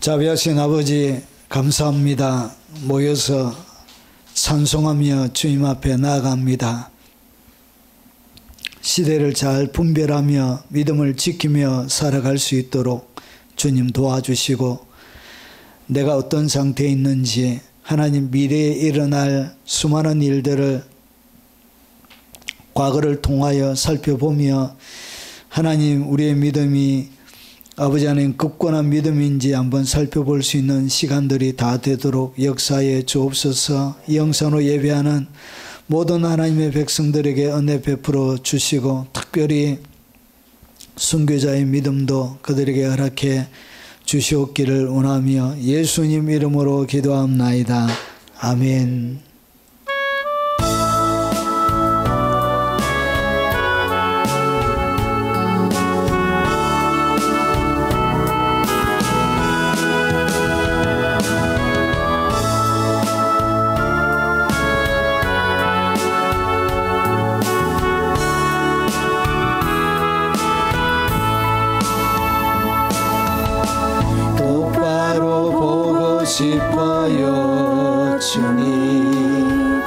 자비하신 아버지 감사합니다. 모여서 찬송하며 주님 앞에 나아갑니다. 시대를 잘 분별하며 믿음을 지키며 살아갈 수 있도록 주님 도와주시고, 내가 어떤 상태에 있는지 하나님 미래에 일어날 수많은 일들을 과거를 통하여 살펴보며 하나님 우리의 믿음이 아버지 하나님 굳건한 믿음인지 한번 살펴볼 수 있는 시간들이 다 되도록 역사에 주옵소서. 영상으로 예배하는 모든 하나님의 백성들에게 은혜 베풀어 주시고, 특별히 순교자의 믿음도 그들에게 허락해 주시옵기를 원하며 예수님 이름으로 기도합나이다. 아멘. 싶어요 주님,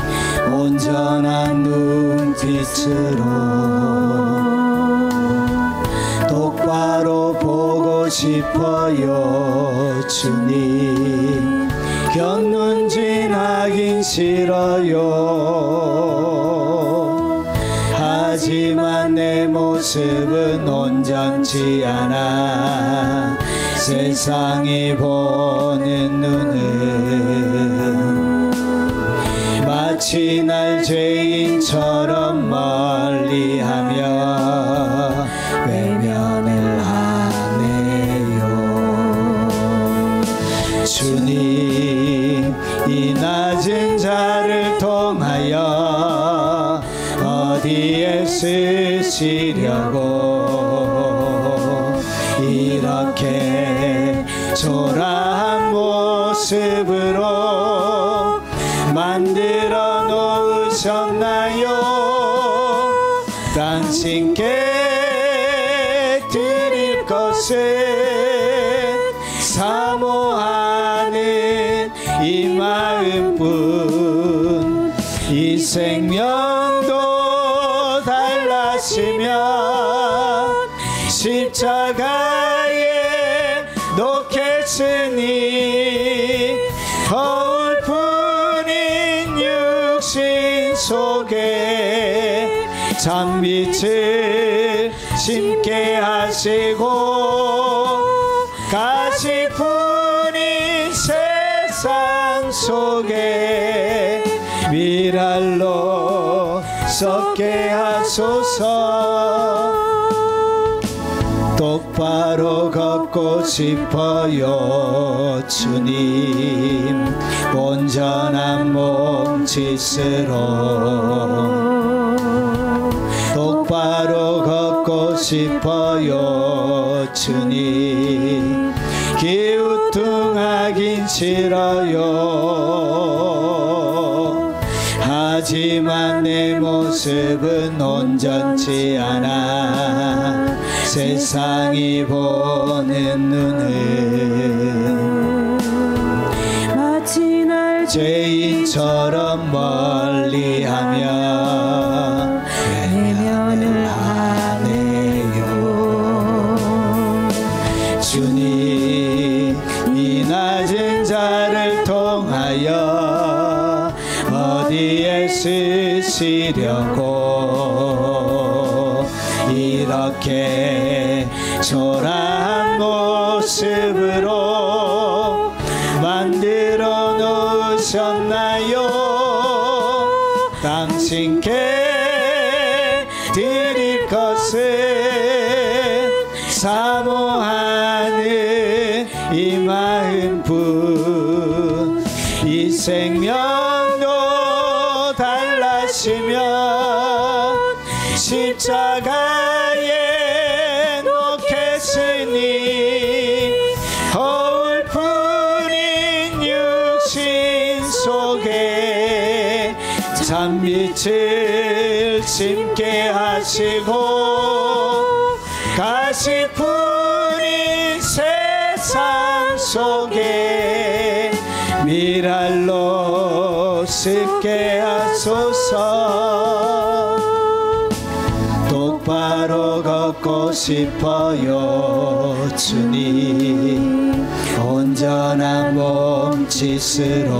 온전한 눈빛으로 똑바로 보고 싶어요 주님, 곁눈질 하긴 싫어요. 하지만 내 모습은 온전치 않아 세상이 보는 눈은 마치 날 죄인처럼 멀리하며 외면을 하네요. 주님, 이 낮은 자를 통하여 어디에 쓰시려고 이렇게 초라한 모습으로 만들어 놓으셨나요? 당신께 드릴 것은 사모하는 이 마음뿐, 이 생명도 달라지면 십자가에 놓겠으니 거울뿐인 육신 속에 장빛을 심게 하시고 가시뿐인 세상 속에 미랄로 썩게 하소서. 똑바로 걷고 싶어요 주님, 온전한 몸짓으로 똑바로 걷고 싶어요 주님, 기우뚱하긴 싫어요. 하지만 내 모습은 온전치 않아 세상이 보는 눈은 마치 날 죄인처럼 멀리하며 외면을 하네요. 주님, 이 낮은 자를 통하여 어디에 쓰시려고 이렇게 초라한 모습으로 만들어 놓으셨나요? 당신께 드릴 것은 사모하는 이 마음뿐, 이 생명도 달라지면 십자가에 놓겠으니 거울뿐인 육신 속에 잔빛을 심게 하시고 가시뿐인 세상 속에 미랄로 씻게 하소서. 똑바로 걷고 싶어요 주님, 온전한 몸짓으로.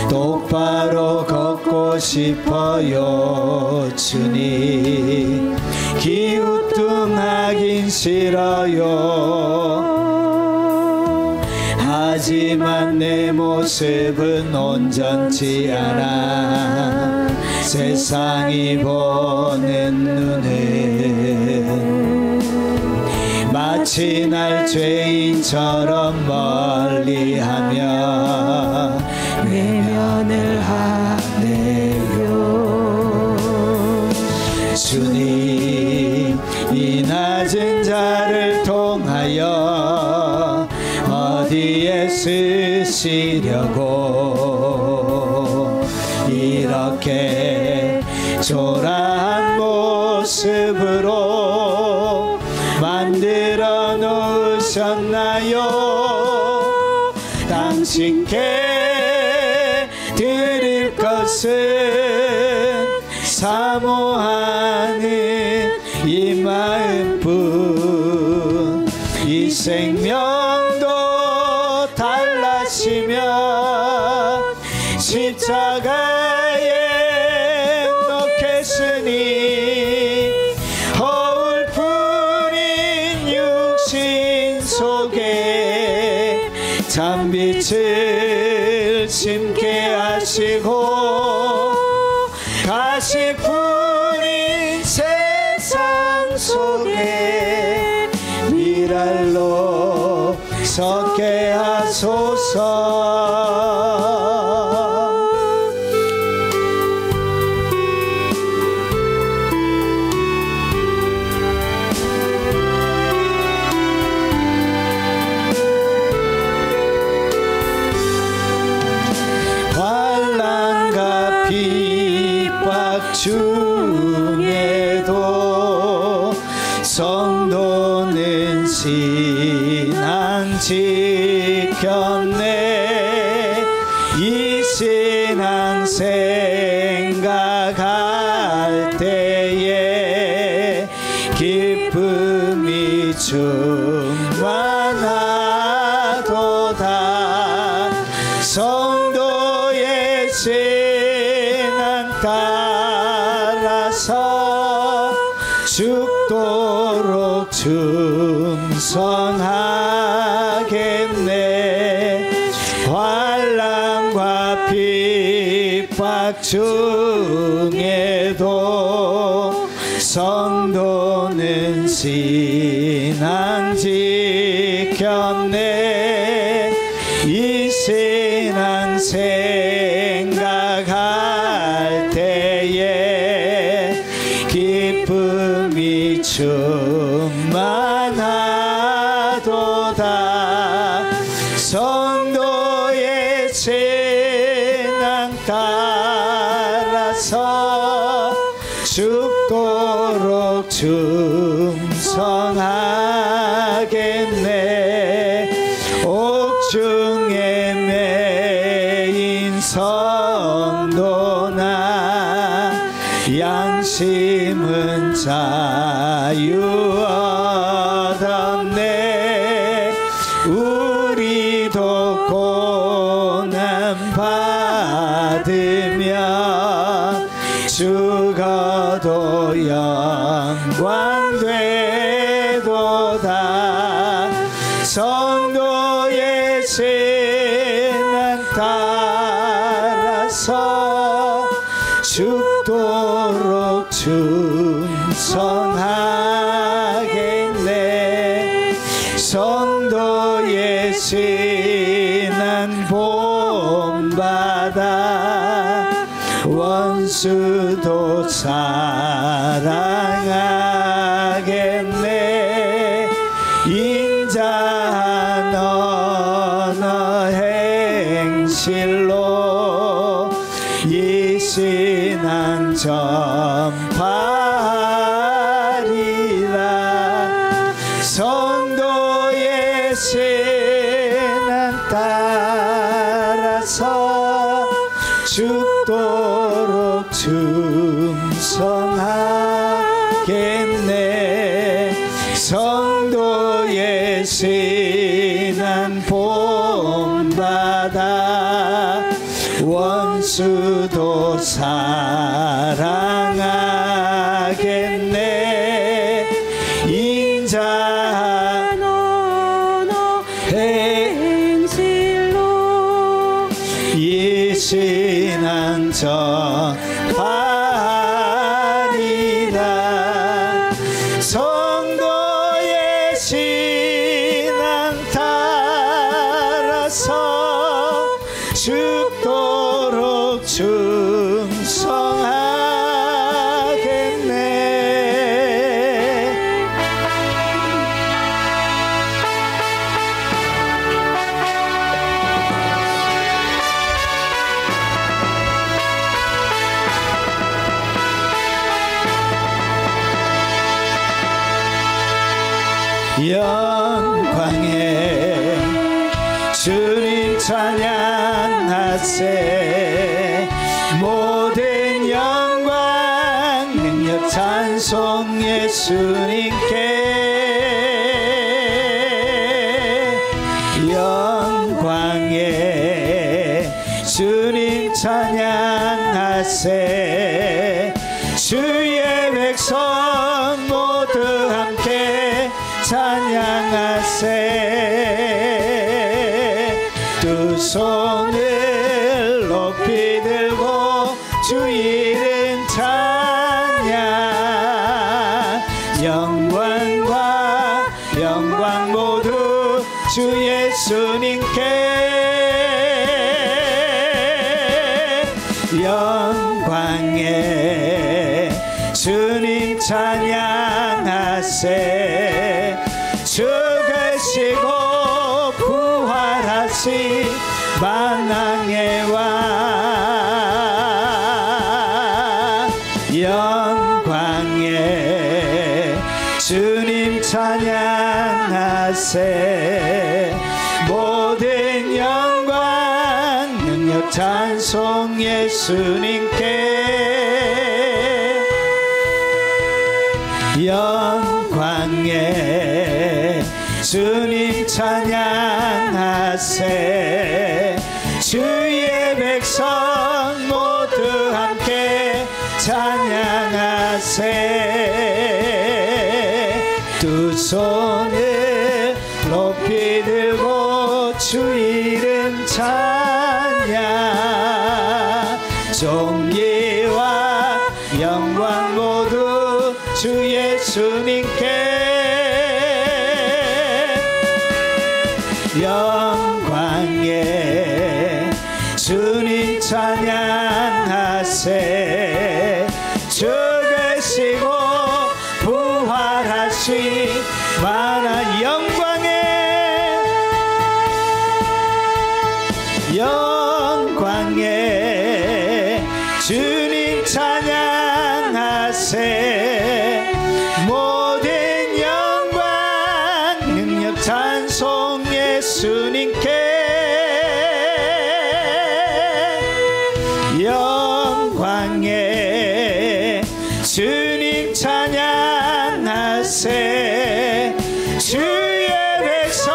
똑바로 걷고 싶어요 주님, 기우뚱하긴 싫어요. 하지만 내 모습은 온전치 않아 세상이 보는 눈은 마치 날 죄인처럼 멀리하며 외면을 하네요. 주님, 이 낮은 자를 통하여 어디에 쓰시려고 이렇게 초라한 모습으로 만들어 놓으셨나요? 당신께 드릴 것은 사모하는 이 마음뿐. 이 생명도 달라지면 십자가에 놓겠으니 허울뿐인 육신 속에 찬빛을 심게 하시고 가시뿐인 세상 속에 미랄로 섰게 하소서. 환난과 핍박 중에도 성도는 신앙 지켰네. 이 신앙 생각할 때에 기쁨이 충만하도다. 성도의 신앙 따라서 죽도록 충성하겠네. 환난과 핍박 중에도 성도는 신앙 지켰네. 이 신앙 생각할 때에 기쁨이 충만하도다. 성도의 신앙 따라서 죽도록 충성하겠네. 옥중에 매인 성도나 양심은 자유 얻었네. 우리도 고난 받으면 죽어도 영광 되도다. 성도의 신앙 따라서 죽도록 충성하겠네. 성도의 신앙 본받아 원수도 사랑하겠네. 인자한 언어 행실로 이 신앙 전파하리라. 성도의 신앙 따라서 죽도록 충성하겠네. 성도의 신앙 본받아 원수도 사랑하겠네. 인자 너너 행실로 이 신앙 전하리라. 성도의 신앙 따라서 죽도록 충성하겠네. 영광에 주님 찬양하세. 모든 영광 능력 찬송 예수님께. 영광에 주님 찬양하세. 주의 백성 모두 함께 찬양하세. 두 손을 높이 들고 주 이름 찬양. 영광과 영광 모두 주 예수님께. 영광에 주님 찬양하세. 죽으시고 부활하신 만왕의 왕. 영광에 주님 찬양하세. 모든 영광 능력 찬송 예수님께. 영광에 주님 찬양하세. 주의 백성 모두 함께 찬양하세. 두 손을 높이 들고 주 이름 찬양. 존귀와 영광 모두 주 예수님께. 영광에 주님 찬양하세. 죽으시고 부활하신 만왕. 영광에 주님 찬양하세. 모든 영광 능력 찬송 예수님께. 영광에 주님 찬양하세. 주의 백성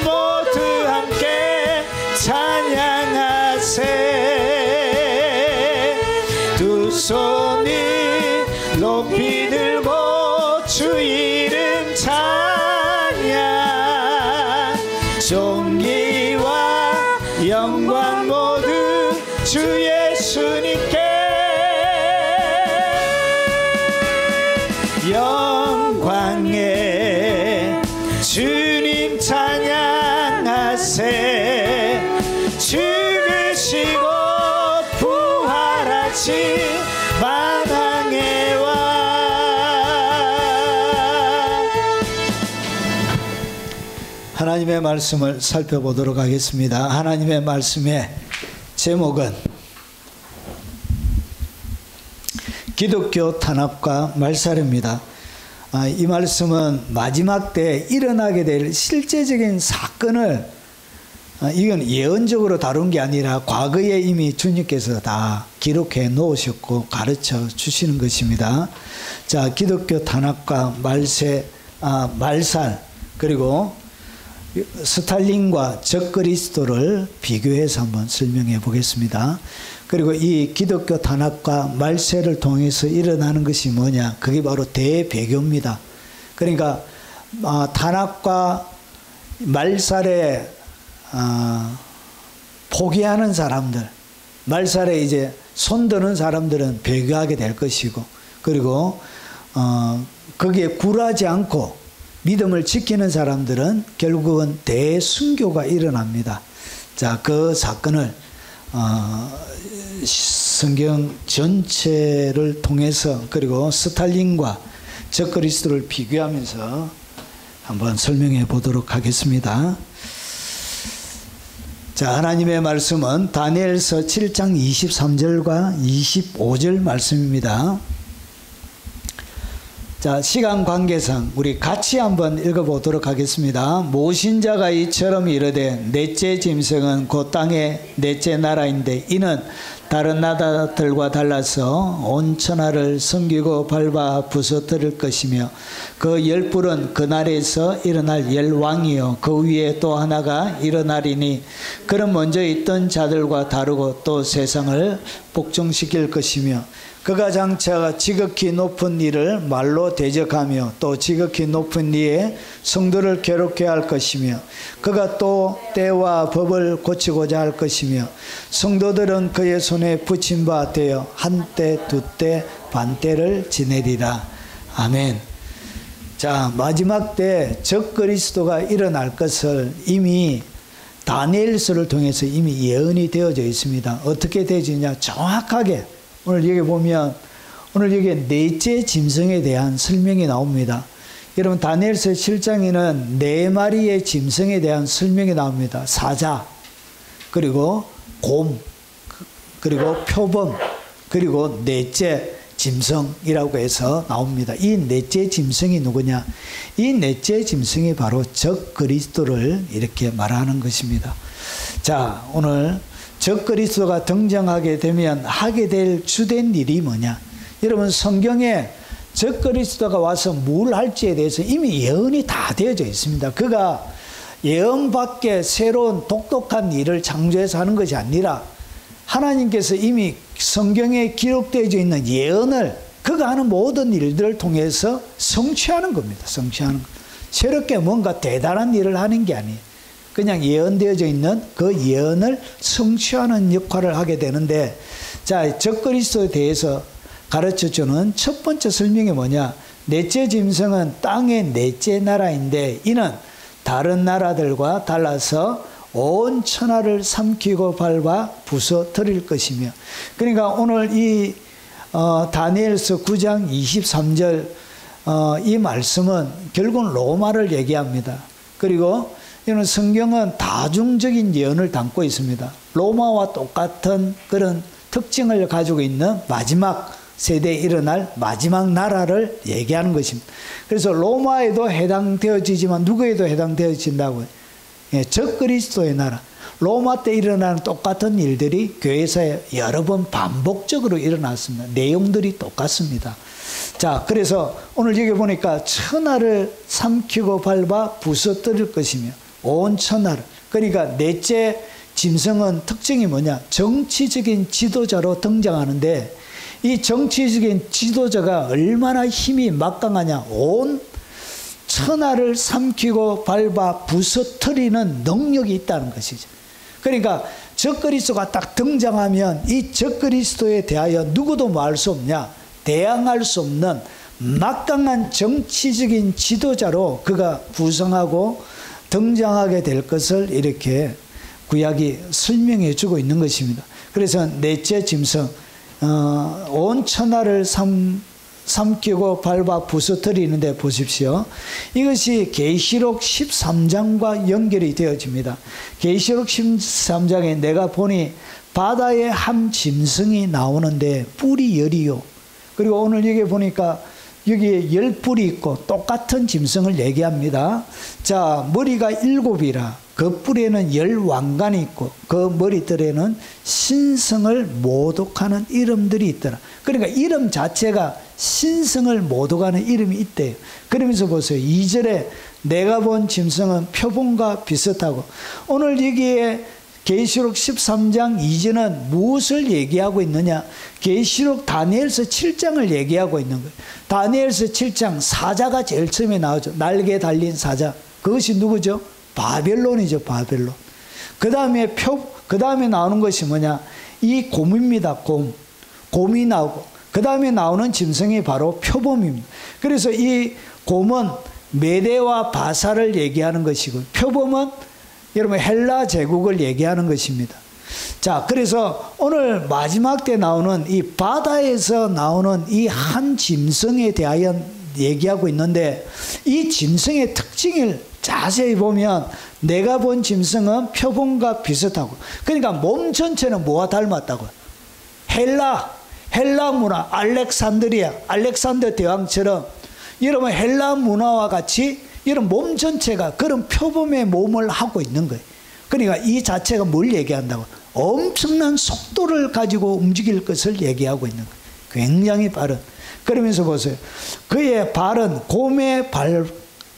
모두 함께 찬양하세. 두 손을 높이 들고 주 이름 찬양. 존귀와 영광 모두 주 예수님께. 영광에 주님 찬양하세. 죽으시고 부활하신 만왕의 왕. 하나님의 말씀을 살펴보도록 하겠습니다. 하나님의 말씀의 제목은 기독교 탄압과 말살입니다. 이 말씀은 마지막 때 일어나게 될 실제적인 사건을 이건 예언적으로 다룬 게 아니라 과거에 이미 주님께서 다 기록해 놓으셨고 가르쳐 주시는 것입니다. 자, 기독교 탄압과 말살 그리고 스탈린과 적그리스도를 비교해서 한번 설명해 보겠습니다. 그리고 이 기독교 탄압과 말세를 통해서 일어나는 것이 뭐냐? 그게 바로 대배교입니다. 그러니까 탄압과 말살에 포기하는 사람들, 말살에 이제 손드는 사람들은 배교하게 될 것이고, 그리고 거기에 굴하지 않고 믿음을 지키는 사람들은 결국은 대순교가 일어납니다. 자, 그 사건을 성경 전체를 통해서 그리고 스탈린과 적그리스도를 비교하면서 한번 설명해 보도록 하겠습니다. 자, 하나님의 말씀은 다니엘서 7장 23절과 25절 말씀입니다. 자, 시간 관계상 우리 같이 한번 읽어보도록 하겠습니다. 모신자가 이처럼 이르되 넷째 짐승은 그 땅의 넷째 나라인데 이는 다른 나라들과 달라서 온 천하를 섬기고 밟아 부서뜨릴 것이며 그 열불은 그날에서 일어날 열왕이요 그 위에 또 하나가 일어나리니 그는 먼저 있던 자들과 다르고 또 세상을 복종시킬 것이며 그가 장차 지극히 높은 이를 말로 대적하며 또 지극히 높은 이의 성도를 괴롭게 할 것이며 그가 또 때와 법을 고치고자 할 것이며 성도들은 그의 손에 붙임 바 되어 한때 두때 반때를 지내리라. 아멘. 자, 마지막 때 적그리스도가 일어날 것을 이미 다니엘서를 통해서 이미 예언이 되어져 있습니다. 어떻게 되어지냐? 정확하게 오늘 여기 보면 오늘 여기 넷째 짐승에 대한 설명이 나옵니다. 여러분 다니엘서 7장에는 네 마리의 짐승에 대한 설명이 나옵니다. 사자, 그리고 곰, 그리고 표범, 그리고 넷째 짐승이라고 해서 나옵니다. 이 넷째 짐승이 누구냐? 이 넷째 짐승이 바로 적그리스도를 이렇게 말하는 것입니다. 자, 오늘 적그리스도가 등장하게 되면 하게 될 주된 일이 뭐냐? 여러분 성경에 적그리스도가 와서 뭘 할지에 대해서 이미 예언이 다 되어져 있습니다. 그가 예언 밖에 새로운 독특한 일을 창조해서 하는 것이 아니라 하나님께서 이미 성경에 기록되어져 있는 예언을 그가 하는 모든 일들을 통해서 성취하는 겁니다. 성취하는 것. 새롭게 뭔가 대단한 일을 하는 게 아니에요. 그냥 예언되어져 있는 그 예언을 성취하는 역할을 하게 되는데, 자, 적그리스도에 대해서 가르쳐주는 첫 번째 설명이 뭐냐? 넷째 짐승은 땅의 넷째 나라인데 이는 다른 나라들과 달라서 온 천하를 삼키고 밟아 부서뜨릴 것이며, 그러니까 오늘 이 다니엘서 9장 23절 이 말씀은 결국은 로마를 얘기합니다. 그리고 이는 성경은 다중적인 예언을 담고 있습니다. 로마와 똑같은 그런 특징을 가지고 있는 마지막 세대에 일어날 마지막 나라를 얘기하는 것입니다. 그래서 로마에도 해당되어지지만 누구에도 해당되어진다고요. 예, 적그리스도의 나라. 로마 때 일어나는 똑같은 일들이 교회사에 여러 번 반복적으로 일어났습니다. 내용들이 똑같습니다. 자, 그래서 오늘 여기 보니까 천하를 삼키고 밟아 부서뜨릴 것이며 온 천하를. 그러니까 넷째 짐승은 특징이 뭐냐? 정치적인 지도자로 등장하는데 이 정치적인 지도자가 얼마나 힘이 막강하냐? 온 천하를 삼키고 밟아 부서뜨리는 능력이 있다는 것이죠. 그러니까 적그리스도가 딱 등장하면 이 적그리스도에 대하여 누구도 말할 수 없냐? 대항할 수 없는 막강한 정치적인 지도자로 그가 부성하고 등장하게 될 것을 이렇게 구약이 설명해 주고 있는 것입니다. 그래서 넷째 짐승, 온 천하를 삼키고 밟아 부서뜨리는데 보십시오. 이것이 계시록 13장과 연결이 되어집니다. 계시록 13장에 내가 보니 바다에 한 짐승이 나오는데 뿔이 열이요. 그리고 오늘 여기 보니까 여기에 10뿔이 있고 똑같은 짐승을 얘기합니다. 자, 머리가 7이라 그 뿔에는 10왕관이 있고 그 머리들에는 신성을 모독하는 이름들이 있더라. 그러니까 이름 자체가 신성을 모독하는 이름이 있대요. 그러면서 보세요. 2절에 내가 본 짐승은 표범과 비슷하고, 오늘 여기에 계시록 13장 2절은 무엇을 얘기하고 있느냐? 계시록 다니엘서 7장을 얘기하고 있는 거예요. 다니엘서 7장 사자가 제일 처음에 나오죠. 날개 달린 사자. 그것이 누구죠? 바벨론이죠. 바벨론. 그 다음에 나오는 것이 뭐냐? 이 곰입니다. 곰이 나오고, 그 다음에 나오는 짐승이 바로 표범입니다. 그래서 이 곰은 메대와 바사를 얘기하는 것이고, 표범은 여러분 헬라 제국을 얘기하는 것입니다. 자, 그래서 오늘 마지막 때 나오는 이 바다에서 나오는 이 한 짐승에 대하여 얘기하고 있는데, 이 짐승의 특징을 자세히 보면 내가 본 짐승은 표범과 비슷하고, 그러니까 몸 전체는 뭐와 닮았다고요? 헬라 문화, 알렉산더 대왕처럼 여러분 헬라 문화와 같이 이런 몸 전체가 그런 표범의 몸을 하고 있는 거예요. 그러니까 이 자체가 뭘 얘기한다고? 엄청난 속도를 가지고 움직일 것을 얘기하고 있는 거예요. 굉장히 빠른. 그러면서 보세요. 그의 발은 곰의 발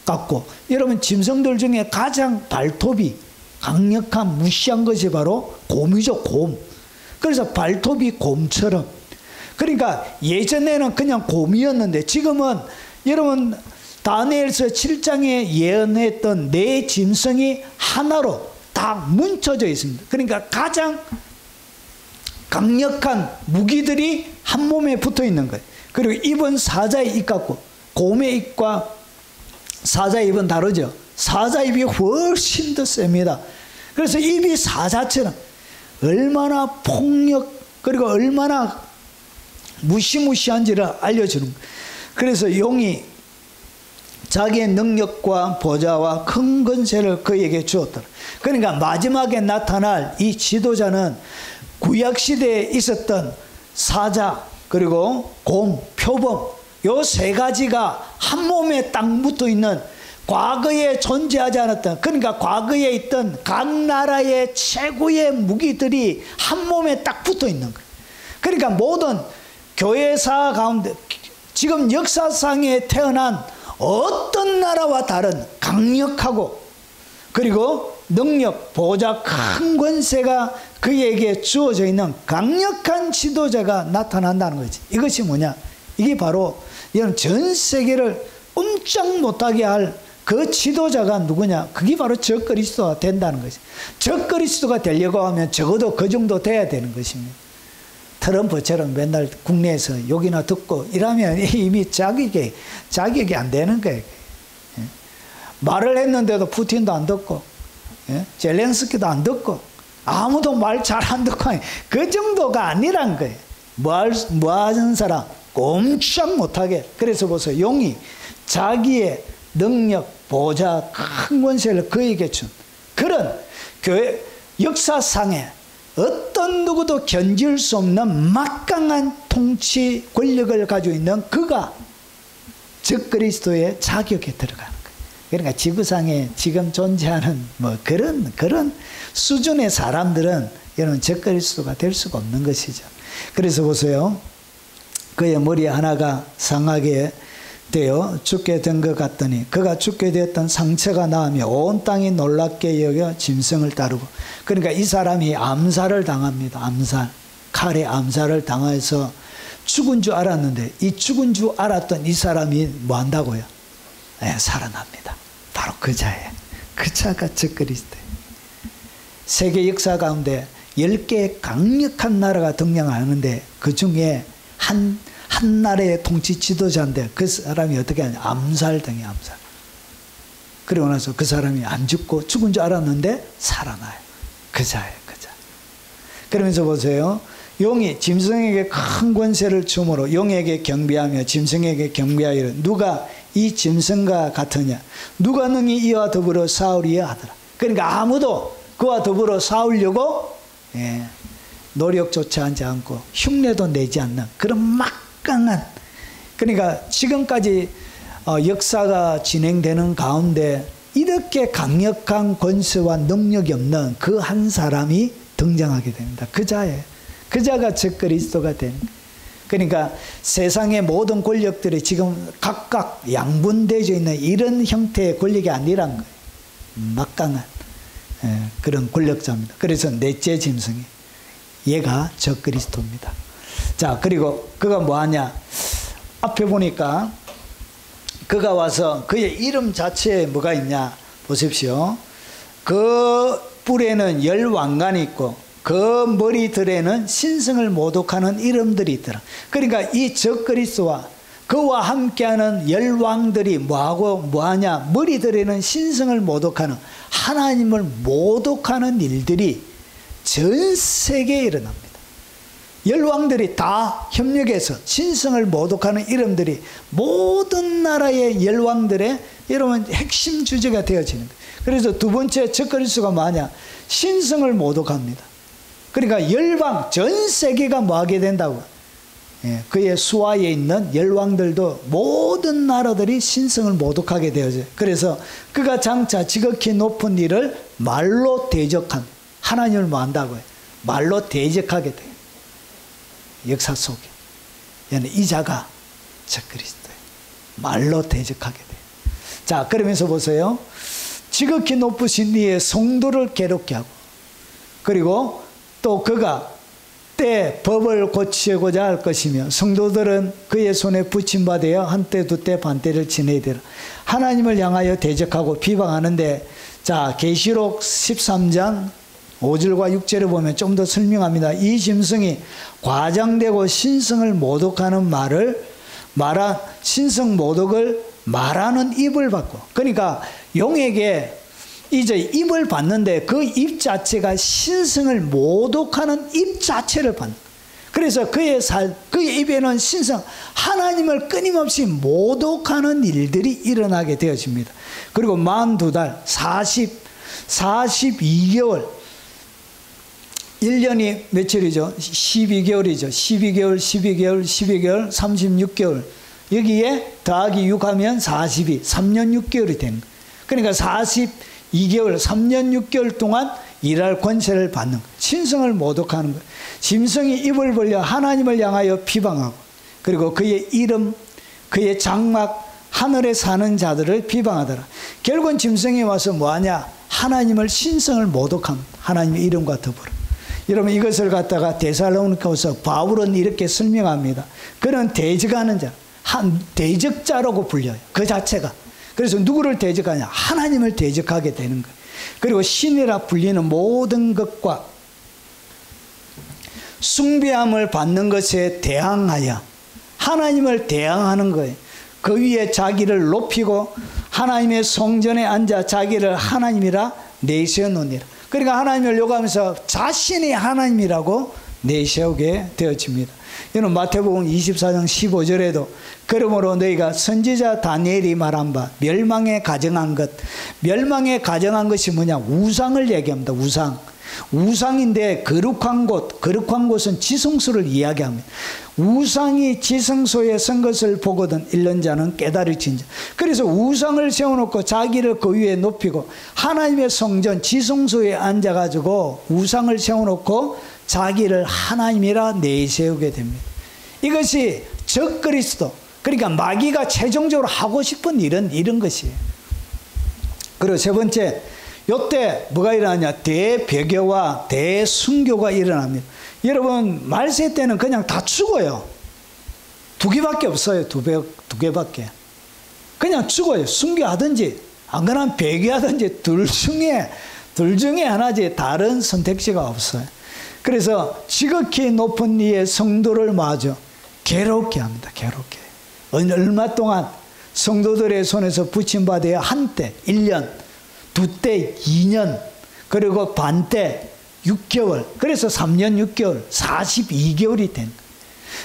같고, 여러분 짐승들 중에 가장 발톱이 강력한 무시한 것이 바로 곰이죠. 곰. 그래서 발톱이 곰처럼. 그러니까 예전에는 그냥 곰이었는데 지금은 여러분 다니엘서 7장에 예언했던 네 짐승이 하나로 다 뭉쳐져 있습니다. 그러니까 가장 강력한 무기들이 한 몸에 붙어 있는 거예요. 그리고 입은 사자의 입 같고, 곰의 입과 사자의 입은 다르죠. 사자 입이 훨씬 더 셉니다. 그래서 입이 사자처럼 얼마나 폭력, 그리고 얼마나 무시무시한지를 알려주는 거예요. 그래서 용이 자기의 능력과 보좌와 큰 권세를 그에게 주었더라. 그러니까 마지막에 나타날 이 지도자는 구약시대에 있었던 사자, 그리고 곰, 표범, 요 세 가지가 한 몸에 딱 붙어 있는, 과거에 존재하지 않았던, 그러니까 과거에 있던 각 나라의 최고의 무기들이 한 몸에 딱 붙어 있는 거예요. 그러니까 모든 교회사 가운데 지금 역사상에 태어난 어떤 나라와 다른 강력하고, 그리고 능력, 보좌, 큰 권세가 그에게 주어져 있는 강력한 지도자가 나타난다는 거지. 이것이 뭐냐? 이게 바로 이런 전 세계를 꼼짝 못하게 할 그 지도자가 누구냐? 그게 바로 저 그리스도가 된다는 거지. 저 그리스도가 되려고 하면 적어도 그 정도 돼야 되는 것입니다. 트럼프처럼 맨날 국내에서 욕이나 듣고 이러면 이미 자격이 안 되는 거예요. 말을 했는데도 푸틴도 안 듣고, 젤렌스키도 안 듣고, 아무도 말 잘 안 듣고, 그 정도가 아니란 거예요. 뭐 하는 사람 꼼짝 못하게. 그래서 보세요. 용이 자기의 능력, 보좌, 큰 권세를 그에게 준 그런 교회 역사상에 어떤 누구도 견질 수 없는 막강한 통치 권력을 가지고 있는 그가 즉 그리스도의 자격에 들어가는 거예요. 그러니까 지구상에 지금 존재하는 뭐 그런 수준의 사람들은 여러분 즉 그리스도가 될 수가 없는 것이죠. 그래서 보세요. 그의 머리 하나가 상하게 되어 죽게 된 것 같더니 그가 죽게 되었던 상처가 나으며 온 땅이 놀랍게 여겨 짐승을 따르고. 그러니까 이 사람이 암살을 당합니다. 칼에 암살을 당해서 죽은 줄 알았는데, 이 죽은 줄 알았던 이 사람이 뭐 한다고요? 살아납니다. 바로 그 자예요. 그 자가 즉 그리스도예요. 세계 역사 가운데 10개의 강력한 나라가 등장하는데 그 중에 한 나라의 통치 지도자인데 그 사람이 어떻게 하냐? 암살당해, 암살. 그리고 나서 그 사람이 안 죽고 죽은 줄 알았는데 살아나요. 그 자예요, 그 자. 그러면서 보세요. 용이 짐승에게 큰 권세를 주므로 용에게 경배하며 짐승에게 경배하여 누가 이 짐승과 같으냐? 누가 능히 이와 더불어 싸우리야 하더라. 그러니까 아무도 그와 더불어 싸우려고 노력조차 하지 않고 흉내도 내지 않는 그런 막강한 그러니까 지금까지 역사가 진행되는 가운데 이렇게 강력한 권세와 능력이 없는 그 한 사람이 등장하게 됩니다. 그자가 적그리스도가 되는 거예요. 그러니까 세상의 모든 권력들이 지금 각각 양분되어 있는 이런 형태의 권력이 아니란 거예요. 막강한 그런 권력자입니다. 그래서 넷째 짐승이 얘가 적그리스도입니다. 자, 그리고 그가 뭐하냐? 앞에 보니까 그가 와서 그의 이름 자체에 뭐가 있냐 보십시오. 그 뿔에는 10왕관이 있고 그 머리들에는 신성을 모독하는 이름들이 있더라. 그러니까 이 적그리스도와 그와 함께하는 10왕들이 뭐하냐? 머리들에는 신성을 모독하는, 하나님을 모독하는 일들이 전 세계에 일어납니다. 10왕들이 다 협력해서 신성을 모독하는 이름들이 모든 나라의 10왕들의 여러분 핵심 주제가 되어지는 거예요. 그래서 두 번째 적그리스도가 뭐하냐? 신성을 모독합니다. 그러니까 열방 전 세계가 뭐하게 된다고? 그의 수하에 있는 10왕들도 모든 나라들이 신성을 모독하게 되어져요. 그래서 그가 장차 지극히 높은 일을 말로 대적한, 하나님을 뭐 한다고요? 말로 대적하게 돼요. 역사 속에 이 자가 적그리스도예요. 말로 대적하게 돼요. 자, 그러면서 보세요. 지극히 높으신 이의 성도를 괴롭게 하고, 그리고 또 그가 때 법을 고치고자 할 것이며 성도들은 그의 손에 붙임받아야 한때 두때 반때를 지내야 되라. 하나님을 향하여 대적하고 비방하는데, 자, 계시록 13장 5절과 6절을 보면 좀 더 설명합니다. 이 짐승이 과장되고 신성을 모독하는 신성 모독을 말하는 입을 받고, 그러니까 용에게 이제 입을 받는데 그 입 자체가 신성을 모독하는 입 자체를 받는 거예요. 그래서 그의 입에는 신성, 하나님을 끊임없이 모독하는 일들이 일어나게 되어집니다. 그리고 42달, 42개월, 1년이 며칠이죠? 12개월이죠. 12개월, 36개월. 여기에 더하기 6하면 42, 3년 6개월이 되는 거예요. 그러니까 42개월, 3년 6개월 동안 일할 권세를 받는 거예요. 신성을 모독하는 거예요. 짐승이 입을 벌려 하나님을 향하여 비방하고, 그리고 그의 이름, 그의 장막, 하늘에 사는 자들을 비방하더라. 결국은 짐승이 와서 뭐하냐? 하나님을, 신성을 모독합니다. 하나님의 이름과 더불어. 여러분, 이것을 갖다가 데살로니가서 바울은 이렇게 설명합니다. 그는 대적하는 자, 대적자라고 불려요. 그 자체가. 그래서 누구를 대적하냐? 하나님을 대적하게 되는 거예요. 그리고 신이라 불리는 모든 것과 숭배함을 받는 것에 대항하여 하나님을 대항하는 거예요. 그 위에 자기를 높이고 하나님의 성전에 앉아 자기를 하나님이라 내세워놓으니라. 그러니까 하나님을 요구하면서 자신이 하나님이라고 내세우게 되어집니다. 여러분, 마태복음 24장 15절에도 그러므로 너희가 선지자 다니엘이 말한 바 멸망에 가정한 것이 뭐냐? 우상을 얘기합니다. 우상인데 거룩한 곳은 지성소를 이야기합니다. 우상이 지성소에 선 것을 보거든 잃는 자는 깨달을진저. 그래서 우상을 세워놓고 자기를 그 위에 높이고 하나님의 성전 지성소에 앉아가지고 우상을 세워놓고 자기를 하나님이라 내세우게 됩니다. 이것이 적그리스도, 그러니까 마귀가 최종적으로 하고 싶은 일은 이런 것이에요. 그리고 세 번째, 이때 뭐가 일어나냐? 대배교와 대순교가 일어납니다. 여러분, 말세 때는 그냥 다 죽어요. 두 개밖에 없어요. 두 개밖에. 그냥 죽어요. 순교하든지 안 그러면 배교하든지 둘 중에 하나지 다른 선택지가 없어요. 그래서 지극히 높은 이의 성도를 마저 괴롭게 합니다. 괴롭게. 얼마 동안 성도들의 손에서 붙임받아야 한때 1년, 두때 2년, 그리고 반때 6개월, 그래서 3년 6개월, 42개월이 된.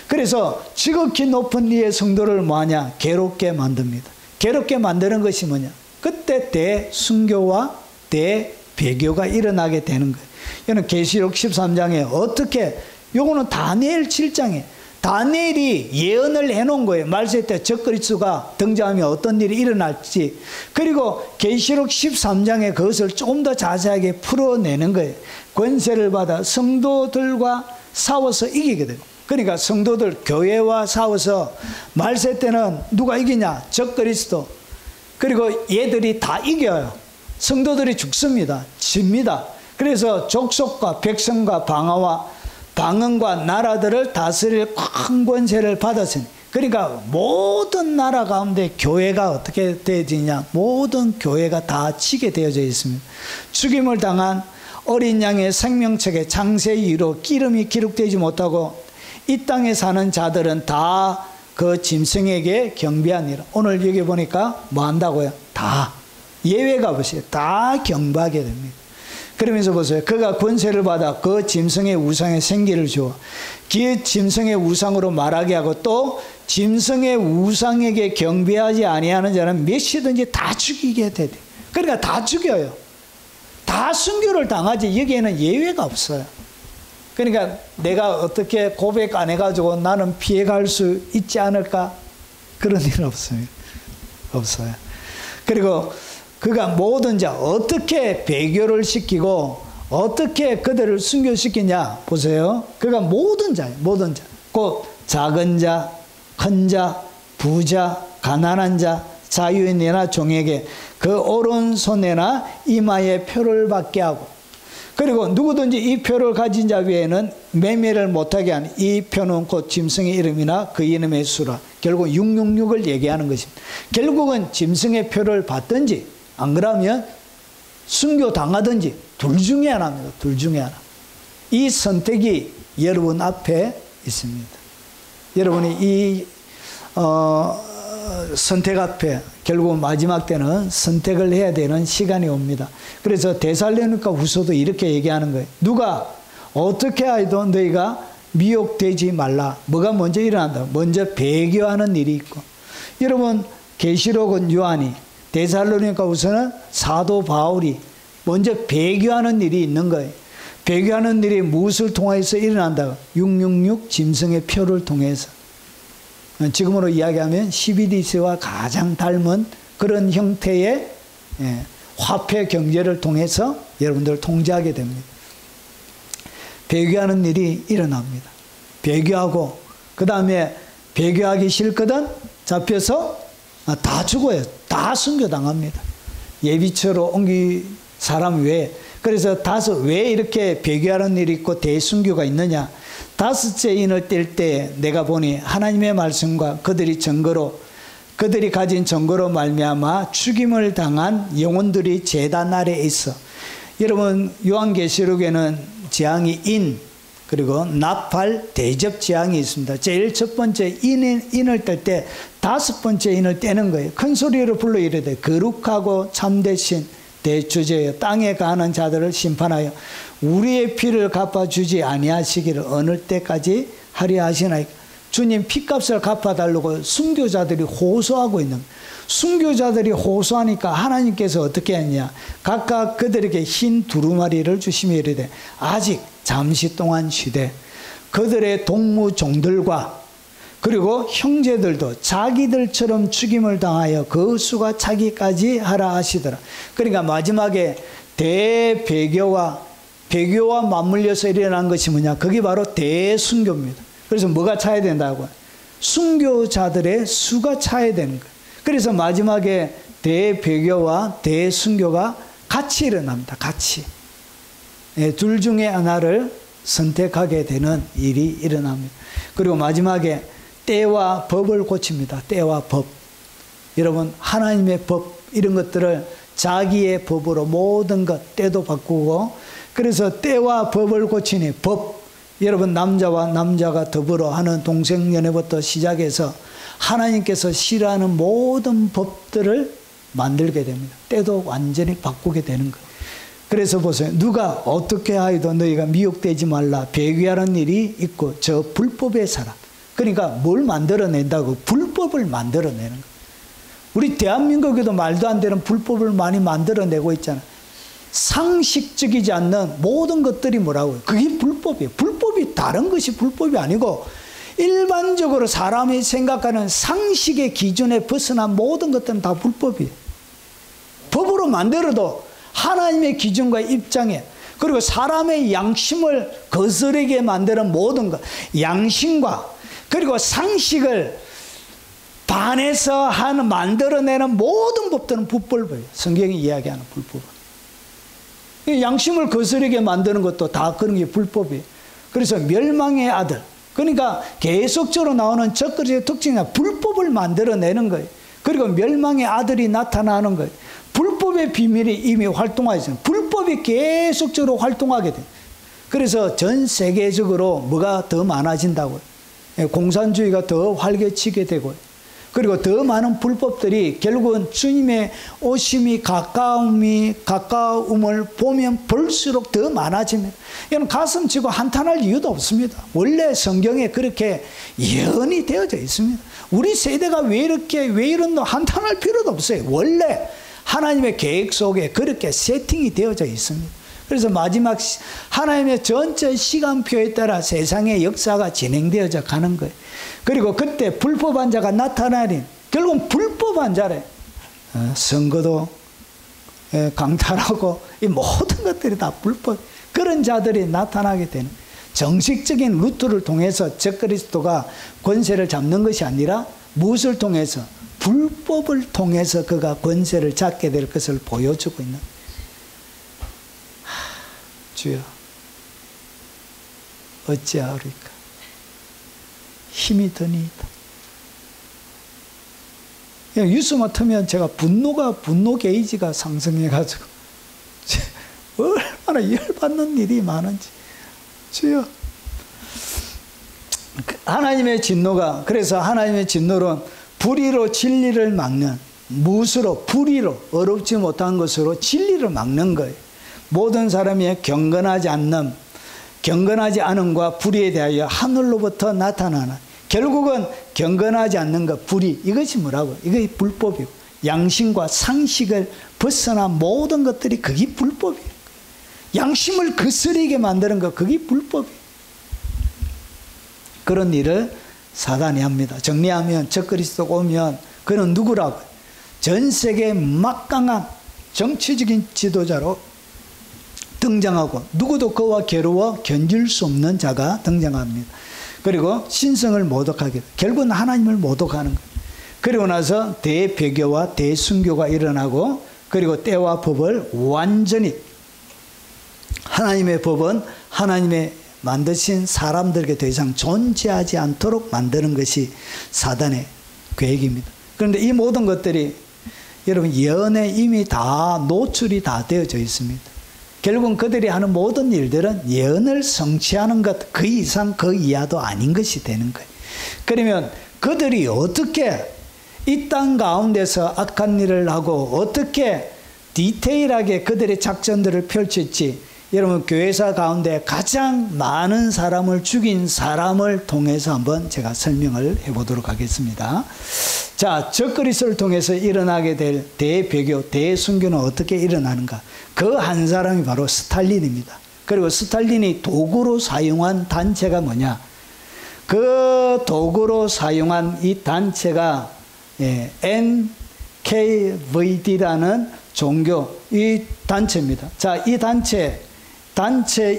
그래서 지극히 높은 이의 성도를 뭐하냐? 괴롭게 만듭니다. 괴롭게 만드는 것이 뭐냐? 그때 대순교와 대배교가 일어나게 되는 거예요. 이는 계시록 13장에 어떻게, 요거는 다니엘 7장에 다니엘이 예언을 해놓은 거예요. 말세 때 적그리스도가 등장하면 어떤 일이 일어날지. 그리고 계시록 13장에 그것을 조금 더 자세하게 풀어내는 거예요. 권세를 받아 성도들과 싸워서 이기게 돼요. 그러니까 성도들 교회와 싸워서 말세 때는 누가 이기냐? 적그리스도. 그리고 얘들이 다 이겨요. 성도들이 죽습니다. 집니다. 그래서 족속과 백성과 방언과 나라들을 다스릴 큰 권세를 받았으니, 그러니까 모든 나라 가운데 교회가 어떻게 되어지냐? 모든 교회가 다 지게 되어져 있습니다. 죽임을 당한 어린 양의 생명책에 창세 이후로 이름이 기록되지 못하고 이 땅에 사는 자들은 다 그 짐승에게 경배하니라. 오늘 여기 보니까 뭐 한다고요? 다 예외가 없이 다 경배하게 됩니다. 그러면서 보세요. 그가 권세를 받아 그 짐승의 우상에 생기를 주어 그 짐승의 우상으로 말하게 하고 또 짐승의 우상에게 경배하지 아니하는 자는 몇이든지 다 죽이게 되대. 그러니까 다 죽여요. 다 순교를 당하지. 여기에는 예외가 없어요. 그러니까 내가 어떻게 고백 안 해가지고 나는 피해갈 수 있지 않을까? 그런 일은 없습니다. 없어요. 그리고 그가 모든 자 어떻게 배교를 시키고 어떻게 그들을 순교시키냐 보세요. 그가 모든 자예요. 모든 자. 곧 작은 자, 큰 자, 부자, 가난한 자, 자유인이나 종에게 그 오른손에나 이마에 표를 받게 하고, 그리고 누구든지 이 표를 가진 자 외에는 매매를 못하게 하는 이 표는 곧 짐승의 이름이나 그 이름의 수라. 결국 666을 얘기하는 것입니다. 결국은 짐승의 표를 받든지 안 그러면 순교 당하든지 둘 중에 하나입니다. 둘 중에 하나. 이 선택이 여러분 앞에 있습니다. 여러분이 이 선택 앞에 결국 마지막 때는 선택을 해야 되는 시간이 옵니다. 그래서 데살로니가 후서도 이렇게 얘기하는 거예요. 누가 어떻게 하여도 너희가 미혹되지 말라. 뭐가 먼저 일어난다? 먼저 배교하는 일이 있고, 여러분 계시록은 요한이, 데살로니가 후서는 사도 바울이 먼저 배교하는 일이 있는 거예요. 배교하는 일이 무엇을 통해서 일어난다? 666 짐승의 표를 통해서. 지금으로 이야기하면 12디스와 가장 닮은 그런 형태의 화폐 경제를 통해서 여러분들을 통제하게 됩니다. 배교하는 일이 일어납니다. 배교하고 그 다음에 배교하기 싫거든 잡혀서 다 죽어요. 다 순교당합니다. 예비처로 옮긴 사람 외에. 그래서 왜 이렇게 배교하는 일이 있고 대순교가 있느냐? 다섯째 인을 뗄 때 내가 보니 하나님의 말씀과 그들이 가진 증거로 말미암아 죽임을 당한 영혼들이 제단 아래에 있어. 여러분 요한계시록에는 재앙이 인 그리고 나팔 대접 재앙이 있습니다. 제일 첫 번째 인을 뗄 때 다섯 번째 인을 떼는 거예요. 큰 소리로 불러 이르되 거룩하고 참되신 대주제여 땅에 가는 자들을 심판하여 우리의 피를 갚아주지 아니하시기를 어느 때까지 하려 하시나이까. 주님 피값을 갚아달라고 순교자들이 호소하고 있는, 순교자들이 호소하니까 하나님께서 어떻게 했냐? 각각 그들에게 흰 두루마리를 주시며 이르되 아직 잠시 동안 쉬되 그들의 동무종들과 그리고 형제들도 자기들처럼 죽임을 당하여 그 수가 차기까지 하라 하시더라. 그러니까 마지막에 대배교와 배교와 맞물려서 일어난 것이 뭐냐? 그게 바로 대순교입니다. 그래서 뭐가 차야 된다고요? 순교자들의 수가 차야 되는 거예요. 그래서 마지막에 대배교와 대순교가 같이 일어납니다. 같이. 둘 중에 하나를 선택하게 되는 일이 일어납니다. 그리고 마지막에 때와 법을 고칩니다. 때와 법. 여러분 하나님의 법 이런 것들을 자기의 법으로 모든 것 때도 바꾸고, 그래서 때와 법을 고치니 법. 여러분 남자와 남자가 더불어 하는 동성연애부터 시작해서 하나님께서 싫어하는 모든 법들을 만들게 됩니다. 때도 완전히 바꾸게 되는 거예요. 그래서 보세요. 누가 어떻게 하여도 너희가 미혹되지 말라. 배교하는 일이 있고 저 불법에 살아. 그러니까 뭘 만들어낸다고? 불법을 만들어내는 거예요. 우리 대한민국에도 말도 안 되는 불법을 많이 만들어내고 있잖아요. 상식적이지 않는 모든 것들이 뭐라고요? 그게 불법이에요. 불법이 다른 것이 불법이 아니고 일반적으로 사람이 생각하는 상식의 기준에 벗어난 모든 것들은 다 불법이에요. 법으로 만들어도 하나님의 기준과 입장에, 그리고 사람의 양심을 거스르게 만드는 모든 것, 양심과 그리고 상식을 반해서 만들어내는 모든 법들은 불법이에요. 성경이 이야기하는 불법은. 양심을 거스르게 만드는 것도 다 그런 게 불법이에요. 그래서 멸망의 아들, 그러니까 계속적으로 나오는 적그리스도의 특징이 불법을 만들어내는 거예요. 그리고 멸망의 아들이 나타나는 거예요. 불법의 비밀이 이미 활동하고 있어요. 불법이 계속적으로 활동하게 돼요. 그래서 전 세계적으로 뭐가 더 많아진다고요. 공산주의가 더 활개치게 되고요. 그리고 더 많은 불법들이 결국은 주님의 오심이 가까움을 보면 볼수록 더 많아집니다. 이건 가슴 치고 한탄할 이유도 없습니다. 원래 성경에 그렇게 예언이 되어져 있습니다. 우리 세대가 왜 이런 한탄할 필요도 없어요. 원래 하나님의 계획 속에 그렇게 세팅이 되어져 있습니다. 그래서 마지막 하나님의 전체 시간표에 따라 세상의 역사가 진행되어져 가는 거예요. 그리고 그때 불법한 자가 나타나니 결국은 불법한 자래. 선거도 강탈하고 이 모든 것들이 다 불법. 그런 자들이 나타나게 되는 정식적인 루트를 통해서 적그리스도가 권세를 잡는 것이 아니라 무엇을 통해서? 불법을 통해서 그가 권세를 잡게 될 것을 보여주고 있는. 주여 어찌하리까? 힘이 드니이다. 뉴스만 틀면 제가 분노 게이지가 상승해가지고 얼마나 열받는 일이 많은지. 주여, 하나님의 진노가, 그래서 하나님의 진노는 불의로 진리를 막는, 무엇으로? 불의로, 어렵지 못한 것으로 진리를 막는 거예요. 모든 사람이 경건하지 않음과 불의에 대하여 하늘로부터 나타나는, 결국은 경건하지 않는 것, 불의, 이것이 뭐라고? 이것이 불법이고, 양심과 상식을 벗어난 모든 것들이 그게 불법이에요. 양심을 거스르게 만드는 것, 그게 불법이에요. 그런 일을 사단이 합니다. 정리하면 적그리스도가 오면 그는 누구라고? 전 세계 막강한 정치적인 지도자로 등장하고 누구도 그와 겨루어 견딜 수 없는 자가 등장합니다. 그리고 신성을 모독하게, 결국은 하나님을 모독하는 거예요. 그리고 나서 대배교와 대순교가 일어나고, 그리고 때와 법을 완전히, 하나님의 법은 하나님의 만드신 사람들에게 더 이상 존재하지 않도록 만드는 것이 사단의 계획입니다. 그런데 이 모든 것들이 여러분 예언에 이미 다 노출이 다 되어져 있습니다. 결국은 그들이 하는 모든 일들은 예언을 성취하는 것 그 이상 그 이하도 아닌 것이 되는 거예요. 그러면 그들이 어떻게 이 땅 가운데서 악한 일을 하고 어떻게 디테일하게 그들의 작전들을 펼칠지, 여러분 교회사 가운데 가장 많은 사람을 죽인 사람을 통해서 한번 제가 설명을 해보도록 하겠습니다. 자, 적그리스도를 통해서 일어나게 될 대배교, 대순교는 어떻게 일어나는가? 그 한 사람이 바로 스탈린입니다. 그리고 스탈린이 도구로 사용한 단체가 뭐냐? 그 도구로 사용한 이 단체가 NKVD라는 종교 이 단체입니다. 자, 이 단체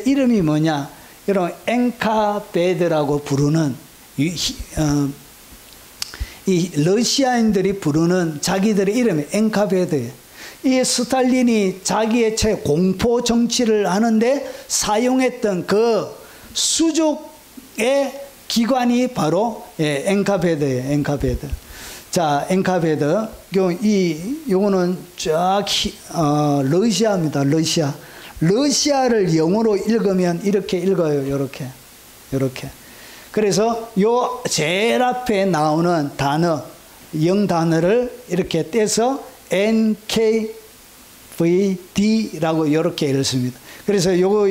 이름이 뭐냐? 여러분 엔카베드라고 부르는 이 러시아인들이 부르는 자기들의 이름이 엔카베드예요. 이 스탈린이 자기의 공포 정치를 하는데 사용했던 그 수족의 기관이 바로 엔카베드예요. 엔카베드. 자, 엔카베드. 요거는 쫙 러시아입니다. 러시아를 영어로 읽으면 이렇게 읽어요. 이렇게. 그래서 요 제일 앞에 나오는 단어, 영 단어를 이렇게 떼서 NKVD라고 이렇게 읽습니다. 그래서 요거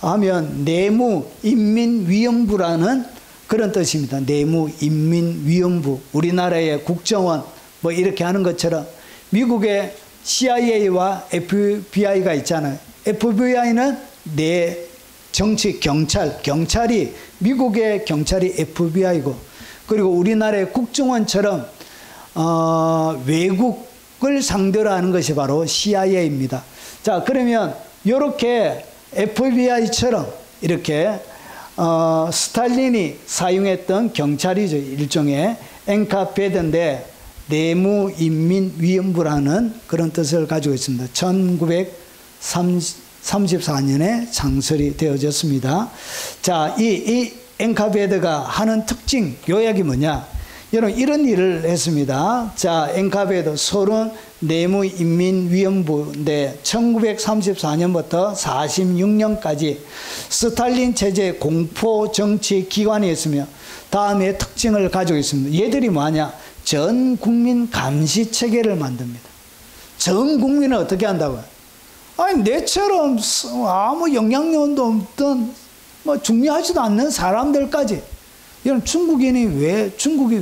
하면 내무인민위원부라는 그런 뜻입니다. 내무인민위원부. 우리나라의 국정원 뭐 이렇게 하는 것처럼 미국의 CIA와 FBI가 있잖아요. FBI는 정치 경찰이 미국의 경찰이 FBI고 그리고 우리나라의 국정원처럼 외국을 상대로 하는 것이 바로 CIA입니다. 자, 그러면 이렇게 FBI처럼 이렇게 스탈린이 사용했던 경찰이죠. 일종의 엔카베드인데 내무인민위원부라는 그런 뜻을 가지고 있습니다. 1934년에 창설이 되어졌습니다. 자, 이 엔카베드가 하는 특징, 요약이 뭐냐? 여러분, 이런 일을 했습니다. 자, 엔카베드 소련 내무인민위원부인데 1934년부터 46년까지 스탈린 체제 공포 정치 기관이었으며 다음에 특징을 가지고 있습니다. 얘들이 뭐냐? 전 국민 감시 체계를 만듭니다. 전 국민을 어떻게 한다고요? 아니, 내처럼 아무 영향력도 없던 뭐 중요하지도 않는 사람들까지, 이런 중국이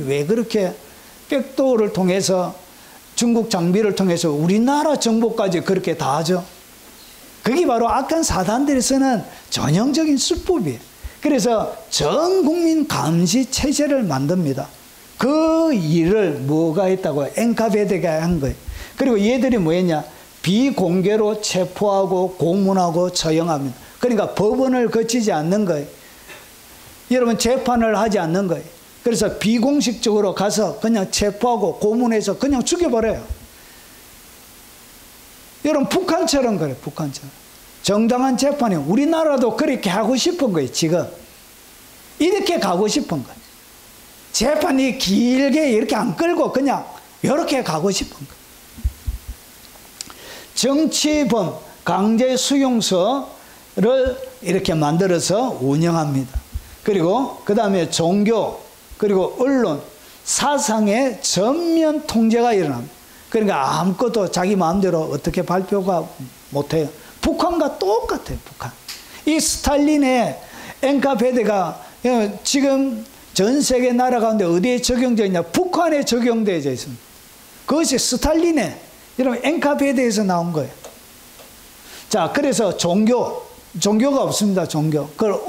왜 그렇게 백도어를 통해서 중국 장비를 통해서 우리나라 정보까지 그렇게 다 하죠? 그게 바로 악한 사단들이 쓰는 전형적인 수법이에요. 그래서 전 국민 감시 체제를 만듭니다. 그 일을 뭐가 했다고요? 엔카베드가 한 거예요. 그리고 얘들이 뭐 했냐? 비공개로 체포하고 고문하고 처형합니다. 그러니까 법원을 거치지 않는 거예요. 여러분, 재판을 하지 않는 거예요. 그래서 비공식적으로 가서 그냥 체포하고 고문해서 그냥 죽여버려요. 여러분, 북한처럼 그래요. 북한처럼. 정당한 재판이 우리나라도 그렇게 하고 싶은 거예요. 지금 이렇게 가고 싶은 거예요. 재판이 길게 이렇게 안 끌고 그냥 이렇게 가고 싶은 거예요. 정치범 강제 수용소를 이렇게 만들어서 운영합니다. 그리고 그 다음에 종교, 그리고 언론, 사상의 전면 통제가 일어납니다. 그러니까 아무것도 자기 마음대로 어떻게 발표가 못해요. 북한과 똑같아요. 북한. 이 스탈린의 엔카베드가 지금 전 세계 나라 가운데 어디에 적용되어 있냐? 북한에 적용되어 있습니다. 그것이 스탈린의, 여러분, 엔카베드에서 나온 거예요. 자, 그래서 종교가 없습니다. 종교. 그걸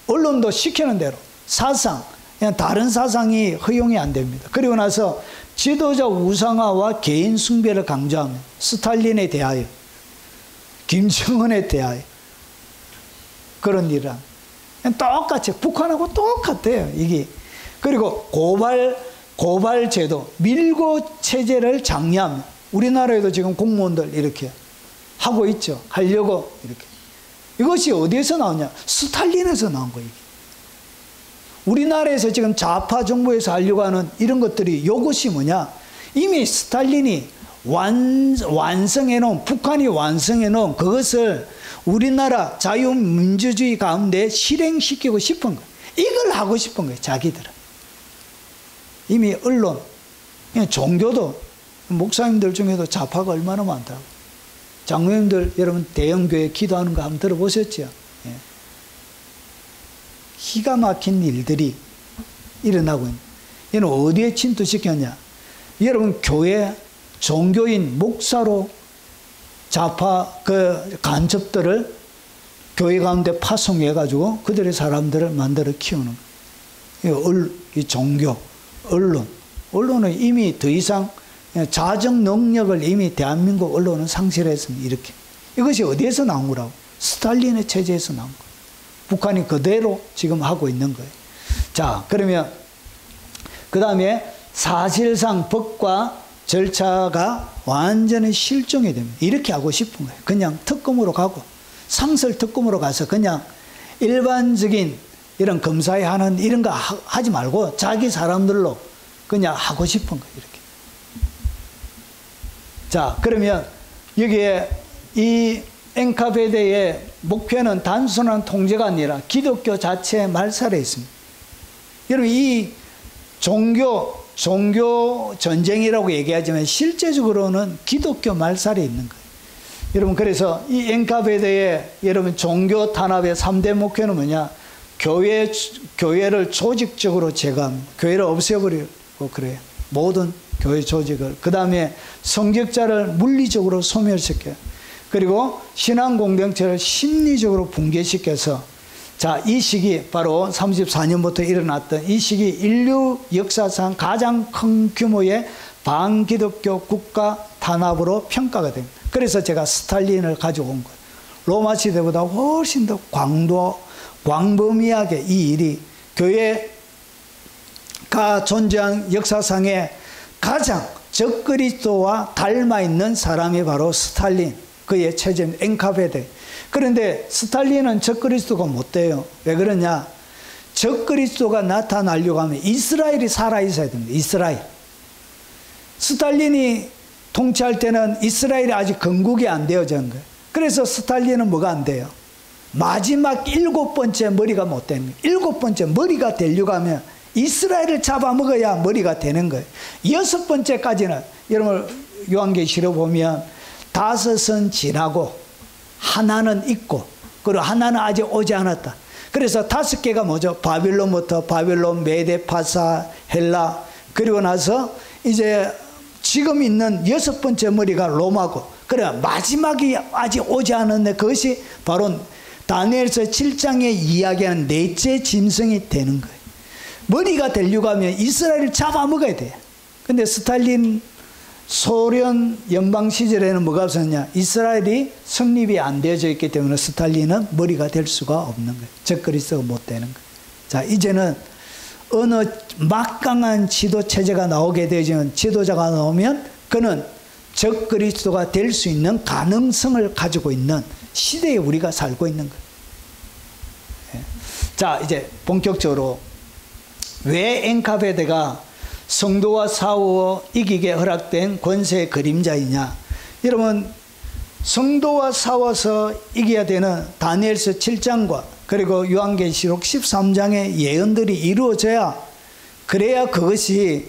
언론도 시키는 대로 사상, 그냥 다른 사상이 허용이 안 됩니다. 그리고 나서 지도자 우상화와 개인 숭배를 강조합니다. 스탈린에 대하여, 김정은에 대하여 그런 일을 합니다. 똑같이 북한하고 똑같아요. 이게. 그리고 고발 제도, 밀고 체제를 장려합니다. 우리나라에도 지금 공무원들 이렇게 하고 있죠. 하려고 이렇게. 이것이 어디에서 나오냐? 스탈린에서 나온 거예요. 우리나라에서 지금 좌파 정부에서 하려고 하는 이런 것들이 이것이 뭐냐? 이미 스탈린이 완성해놓은, 북한이 완성해놓은 그것을 우리나라 자유민주주의 가운데 실행시키고 싶은 거예요. 이걸 하고 싶은 거예요. 자기들은. 이미 언론, 종교도, 목사님들 중에도 좌파가 얼마나 많다고. 장로님들 여러분 대형교회 기도하는 거 한번 들어보셨죠? 예. 기가 막힌 일들이 일어나고 있는. 얘는 어디에 침투시켰냐? 여러분, 교회 종교인 목사로 좌파 그 간첩들을 교회 가운데 파송해 가지고 그들의 사람들을 만들어 키우는 거예요. 이 종교, 언론은 이미 더 이상 자정 능력을 이미 대한민국 언론은 상실했습니다. 이렇게. 이것이 어디에서 나온 거라고? 스탈린의 체제에서 나온 거예요. 북한이 그대로 지금 하고 있는 거예요. 자, 그러면 그 다음에 사실상 법과 절차가 완전히 실종이 됩니다. 이렇게 하고 싶은 거예요. 그냥 특검으로 가고, 상설 특검으로 가서 그냥 일반적인 이런 검사에 하는 이런 거 하지 말고 자기 사람들로 그냥 하고 싶은 거예요. 이렇게. 자, 그러면 여기에 이 엔카베드의 목표는 단순한 통제가 아니라 기독교 자체의 말살에 있습니다. 여러분, 이 종교 전쟁이라고 얘기하지만 실제적으로는 기독교 말살에 있는 거예요. 여러분, 그래서 이 엔카베드의 여러분 종교 탄압의 3대 목표는 뭐냐? 교회를 조직적으로 제거합니다. 교회를 없애버리고 그래요. 모든 교회 조직을. 그 다음에 성직자를 물리적으로 소멸시켜요. 그리고 신앙 공동체를 심리적으로 붕괴시켜서, 자, 이 시기 바로 34년부터 일어났던 이 시기 인류 역사상 가장 큰 규모의 반기독교 국가 탄압으로 평가가 됩니다. 그래서 제가 스탈린을 가지고 온 거예요. 로마 시대보다 훨씬 더 광범위하게 이 일이 교회가 존재한 역사상에 가장 적그리스도와 닮아 있는 사람이 바로 스탈린, 그의 체제입니다. 엔카베드. 그런데 스탈린은 적그리스도가 못 돼요. 왜 그러냐? 적그리스도가 나타나려고 하면 이스라엘이 살아있어야 됩니다. 이스라엘. 스탈린이 통치할 때는 이스라엘이 아직 건국이 안 되어진 거예요. 그래서 스탈린은 뭐가 안 돼요? 마지막 7번째 머리가 못 되는 거예요. 7번째 머리가 되려고 하면 이스라엘을 잡아먹어야 머리가 되는 거예요. 6번째까지는 여러분 요한계시록 보면 5은 지나고 하나는 있고, 그리고 하나는 아직 오지 않았다. 그래서 5개가 뭐죠? 바빌론부터 바빌론, 메데, 파사, 헬라, 그리고 나서 이제 지금 있는 6번째 머리가 로마고, 그래 마지막이 아직 오지 않았는데 그것이 바로 다니엘서 7장에 이야기하는 넷째 짐승이 되는 거예요. 머리가 되려고 하면 이스라엘을 잡아먹어야 돼요. 근데 스탈린 소련 연방 시절에는 뭐가 없었냐? 이스라엘이 성립이 안 되어져 있기 때문에 스탈린은 머리가 될 수가 없는 거예요. 적그리스도가 못 되는 거예요. 자, 이제는 어느 막강한 지도체제가 나오게 되면, 지도자가 나오면 그는 적그리스도가 될 수 있는 가능성을 가지고 있는 시대에 우리가 살고 있는 거예요. 자, 이제 본격적으로 왜 엔카베드가 성도와 싸워 이기게 허락된 권세의 그림자이냐? 여러분, 성도와 싸워서 이겨야 되는 다니엘서 7장과 그리고 요한계시록 13장의 예언들이 이루어져야, 그래야 그것이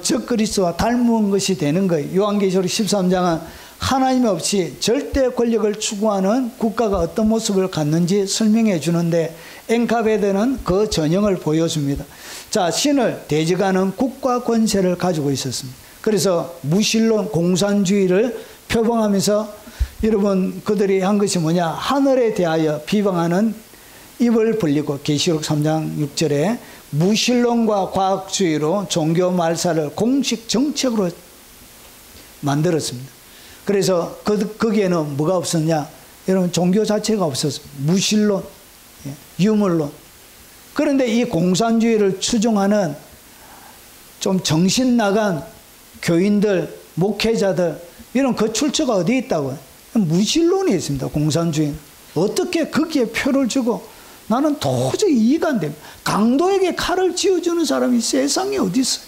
적그리스도와 닮은 것이 되는 거예요. 요한계시록 13장은 하나님 없이 절대 권력을 추구하는 국가가 어떤 모습을 갖는지 설명해 주는데, 엔카베드는 그 전형을 보여줍니다. 자, 신을 대적하는 국가 권세를 가지고 있었습니다. 그래서 무신론 공산주의를 표방하면서, 여러분 그들이 한 것이 뭐냐? 하늘에 대하여 비방하는 입을 벌리고, 계시록 3장 6절에 무신론과 과학주의로 종교 말살을 공식 정책으로 만들었습니다. 그래서 거기에는 뭐가 없었냐? 여러분 종교 자체가 없었습니다. 무신론, 유물론. 그런데 이 공산주의를 추종하는 좀 정신 나간 교인들, 목회자들, 이런 그 출처가 어디에 있다고요? 무신론이 있습니다. 공산주의. 어떻게 거기에 표를 주고, 나는 도저히 이해가 안 됩니다. 강도에게 칼을 쥐어주는 사람이 세상에 어디 있어요?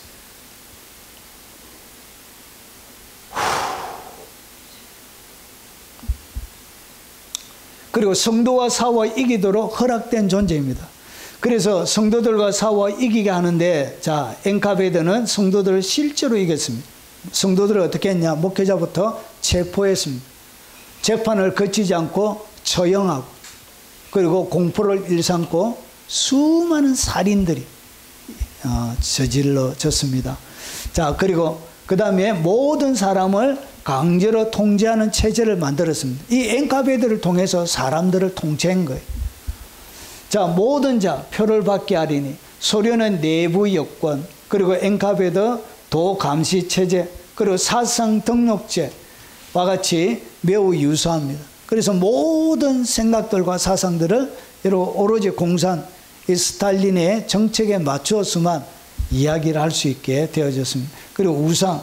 그리고 성도와 싸워 이기도록 허락된 존재입니다. 그래서 성도들과 싸워 이기게 하는데, 자, 엔카베드는 성도들을 실제로 이겼습니다. 성도들을 어떻게 했냐? 목회자부터 체포했습니다. 재판을 거치지 않고 처형하고, 그리고 공포를 일삼고 수많은 살인들이 저질러졌습니다. 자, 그리고 그 다음에 모든 사람을 강제로 통제하는 체제를 만들었습니다. 이 엔카베드를 통해서 사람들을 통제한 거예요. 자, 모든 자 표를 받게 하리니, 소련은 내부 여권, 그리고 엔카베드 도감시 체제, 그리고 사상 등록제와 같이 매우 유사합니다. 그래서 모든 생각들과 사상들을 오로지 공산, 이 스탈린의 정책에 맞추어서만 이야기를 할 수 있게 되어졌습니다. 그리고 우상,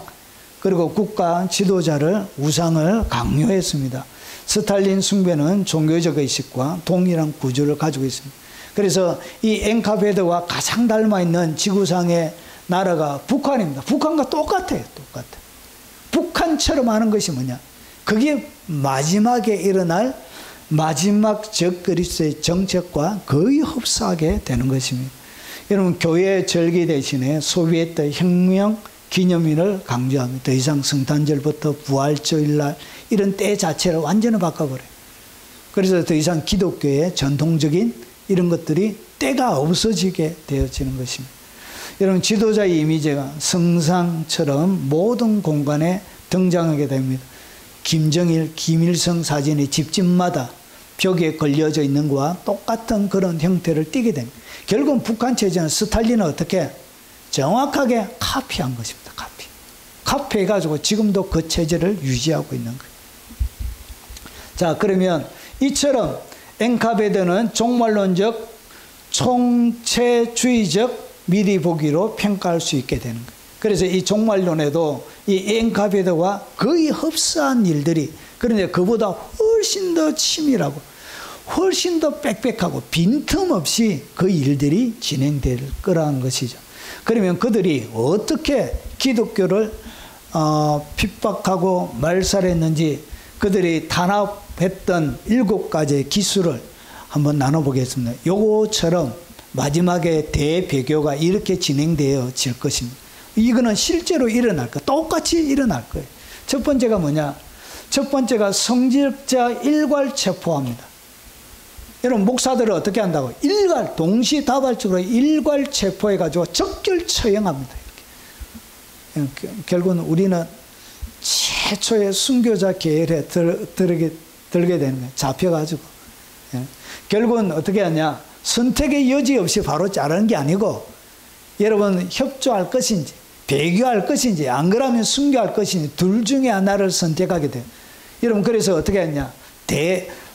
그리고 국가 지도자를 우상을 강요했습니다. 스탈린 숭배는 종교적 의식과 동일한 구조를 가지고 있습니다. 그래서 이 엔카베드와 가장 닮아있는 지구상의 나라가 북한입니다. 북한과 똑같아요. 똑같아요. 북한처럼 하는 것이 뭐냐? 그게 마지막에 일어날 마지막 적그리스도의 정책과 거의 흡사하게 되는 것입니다. 여러분, 교회 절기 대신에 소비에트 혁명 기념일을 강조합니다. 더 이상 성탄절부터 부활주일날 이런 때 자체를 완전히 바꿔버려요. 그래서 더 이상 기독교의 전통적인 이런 것들이 때가 없어지게 되어지는 것입니다. 여러분, 지도자의 이미지가 성상처럼 모든 공간에 등장하게 됩니다. 김정일, 김일성 사진이 집집마다 벽에 걸려져 있는 거와 똑같은 그런 형태를 띠게 됩니다. 결국 북한 체제는 스탈린은 어떻게 정확하게 카피한 것입니다. 카피해가지고 지금도 그 체제를 유지하고 있는 거예요. 자, 그러면 이처럼 엔카베드는 종말론적, 총체주의적 미리 보기로 평가할 수 있게 되는 거예요. 그래서 이 종말론에도 이 엔카베드와 거의 흡사한 일들이, 그런데 그보다 훨씬 더 치밀하고 훨씬 더 빽빽하고 빈틈없이 그 일들이 진행될 거라는 것이죠. 그러면 그들이 어떻게 기독교를 핍박하고 말살했는지 그들이 탄압했던 7가지의 기술을 한번 나눠보겠습니다. 요거처럼 마지막에 대배교가 이렇게 진행되어질 것입니다. 이거는 실제로 일어날 거예요. 똑같이 일어날 거예요. 첫 번째가 뭐냐? 첫 번째가 성직자 일괄 체포합니다. 여러분, 목사들은 어떻게 한다고? 일괄, 동시다발적으로 일괄 체포해가지고 적결 처형합니다. 이렇게. 결국은 우리는 최초의 순교자 계열에 들게 되는 거예요. 잡혀가지고. 결국은 어떻게 하냐? 선택의 여지 없이 바로 자르는 게 아니고, 여러분, 협조할 것인지, 배교할 것인지, 안 그러면 순교할 것인지, 둘 중에 하나를 선택하게 돼요. 여러분, 그래서 어떻게 했냐?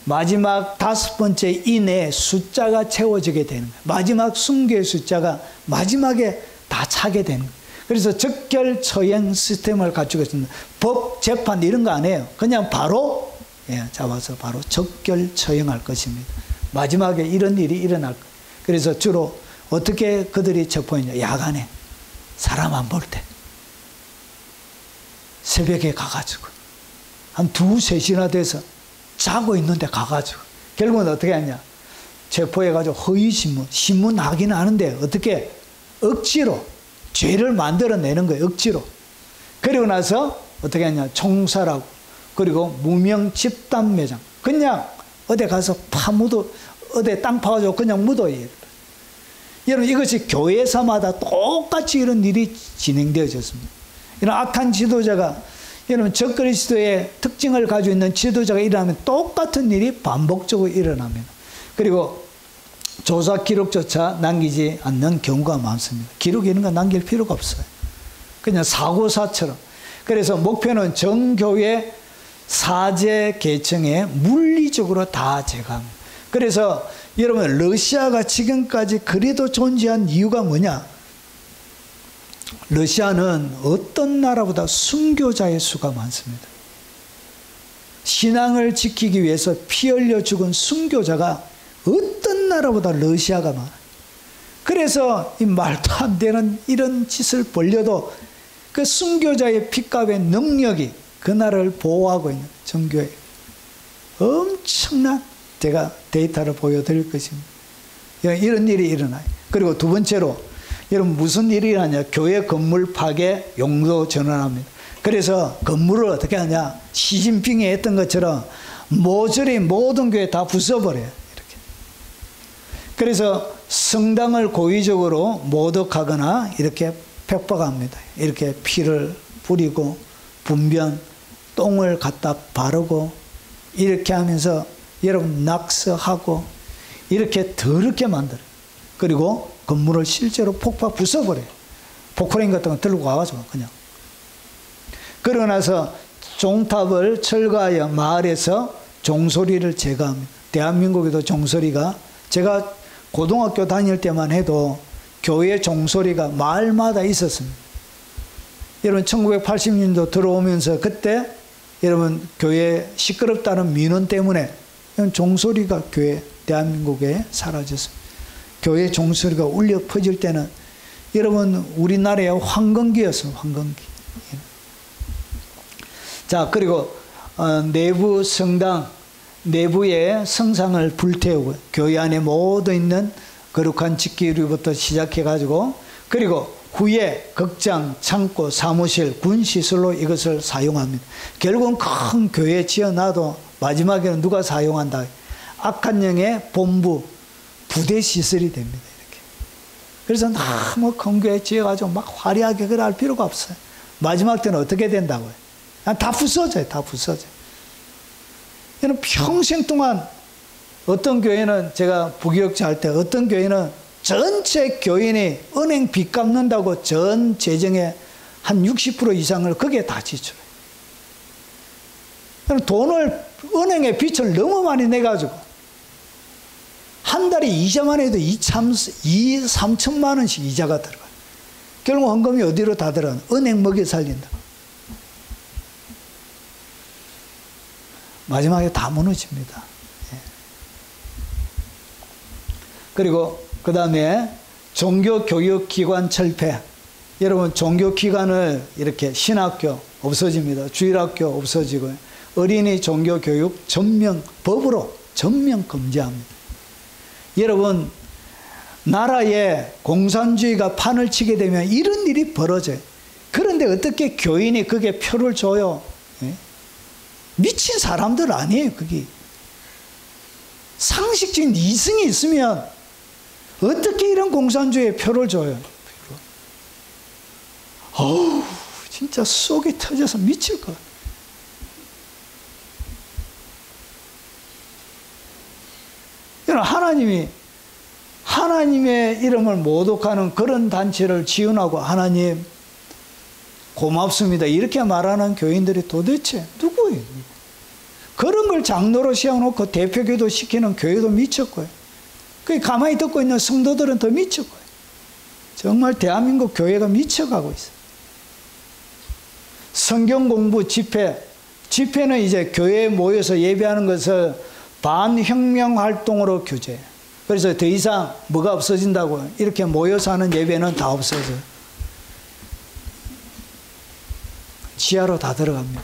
마지막 5번째 이내에 숫자가 채워지게 되는 거예요. 마지막 순교의 숫자가 마지막에 다 차게 되는 거예요. 그래서 적결 처형 시스템을 갖추고 있습니다. 법, 재판 이런 거 안 해요. 그냥 바로 잡아서 바로 적결 처형할 것입니다. 마지막에 이런 일이 일어날 거예요. 그래서 주로 어떻게 그들이 체포했냐? 야간에 사람 안 볼 때 새벽에 가가지고 한 2, 3시나 돼서 자고 있는데 가가지고 결국은 어떻게 하냐? 체포해가지고 신문 하긴 하는데 어떻게 억지로 죄를 만들어내는 거예요. 억지로. 그리고 나서 어떻게 하냐? 총살하고 그리고 무명 집단 매장. 그냥 어디 가서 어디 땅 파가지고 그냥 묻어요. 여러분, 이것이 교회사마다 똑같이 이런 일이 진행되어졌습니다. 이런 악한 지도자가, 여러분, 적그리스도의 특징을 가지고 있는 지도자가 일어나면 똑같은 일이 반복적으로 일어납니다. 그리고 조사 기록조차 남기지 않는 경우가 많습니다. 기록 이런 거 남길 필요가 없어요. 그냥 사고사처럼. 그래서 목표는 정교회 사제 계층에 물리적으로 다 제거합니다. 그래서 여러분, 러시아가 지금까지 그래도 존재한 이유가 뭐냐? 러시아는 어떤 나라보다 순교자의 수가 많습니다. 신앙을 지키기 위해서 피 흘려 죽은 순교자가 어떤 나라보다 러시아가 많아요. 그래서 이 말도 안 되는 이런 짓을 벌려도 그 순교자의 피값의 능력이 그 나라를 보호하고 있는 정교회 엄청난, 제가 데이터를 보여드릴 것입니다. 이런 일이 일어나요. 그리고 두 번째로, 여러분, 무슨 일이 일어나냐? 교회 건물 파괴, 용도 전환합니다. 그래서 건물을 어떻게 하냐? 시진핑이 했던 것처럼 모조리 모든 교회 다 부숴버려요. 이렇게. 그래서 성당을 고의적으로 모독하거나 이렇게 핍박합니다. 이렇게 피를 뿌리고 분변, 똥을 갖다 바르고 이렇게 하면서 여러분 낙서하고 이렇게 더럽게 만들어요. 그리고 건물을 실제로 폭파 부숴버려요. 포크레인 같은 거 들고 가가지고 그냥. 그러고 나서 종탑을 철거하여 마을에서 종소리를 제거합니다. 대한민국에도 종소리가, 제가 고등학교 다닐 때만 해도 교회 종소리가 마을마다 있었습니다. 여러분, 1980년도 들어오면서 그때 여러분 교회 시끄럽다는 민원 때문에 종소리가 대한민국에 사라졌습니다. 교회 종소리가 울려 퍼질 때는 여러분 우리나라의 황금기였어요. 황금기. 자, 그리고 내부 성당, 내부의 성상을 불태우고 교회 안에 모두 있는 거룩한 집기류부터 시작해가지고, 그리고 후에 극장, 창고, 사무실, 군시설로 이것을 사용합니다. 결국은 큰 교회 지어놔도 마지막에는 누가 사용한다? 악한 영의 본부, 부대 시설이 됩니다. 이렇게. 그래서 너무 큰 교회 지어가지고 막 화려하게 그럴 필요가 없어요. 마지막 때는 어떻게 된다고요? 다 부서져요. 다 부서져요. 이는 평생 동안 어떤 교회는 제가 부교육자 할 때 어떤 교회는 전체 교인이 은행 빚 갚는다고 전 재정의 한 60% 이상을 거기에 다 지출해요. 돈을 은행에 빚을 너무 많이 내가지고 한 달에 이자만 해도 3천만 원씩 이자가 들어가요. 결국 헌금이 어디로 다 들어가요? 은행 먹여 살린다. 마지막에 다 무너집니다. 그리고 그 다음에 종교교육기관 철폐. 여러분 종교기관을 이렇게 신학교 없어집니다. 주일학교 없어지고 어린이 종교교육 법으로 전면 금지합니다. 여러분 나라에 공산주의가 판을 치게 되면 이런 일이 벌어져요. 그런데 어떻게 교인이 그게 표를 줘요? 미친 사람들 아니에요. 그게 상식적인 이성이 있으면 어떻게 이런 공산주의에 표를 줘요? 어우, 진짜 속이 터져서 미칠 것 같아요. 하나님이 하나님의 이름을 모독하는 그런 단체를 지원하고 하나님 고맙습니다 이렇게 말하는 교인들이 도대체 누구예요? 그런 걸 장로로 세워놓고 대표기도 시키는 교회도 미쳤고요. 그 가만히 듣고 있는 성도들은 더 미쳤고요. 정말 대한민국 교회가 미쳐가고 있어요. 성경 공부 집회는 이제 교회에 모여서 예배하는 것을 반혁명 활동으로 규제해요. 그래서 더 이상 뭐가 없어진다고 이렇게 모여서 하는 예배는 다 없어져요. 지하로 다 들어갑니다.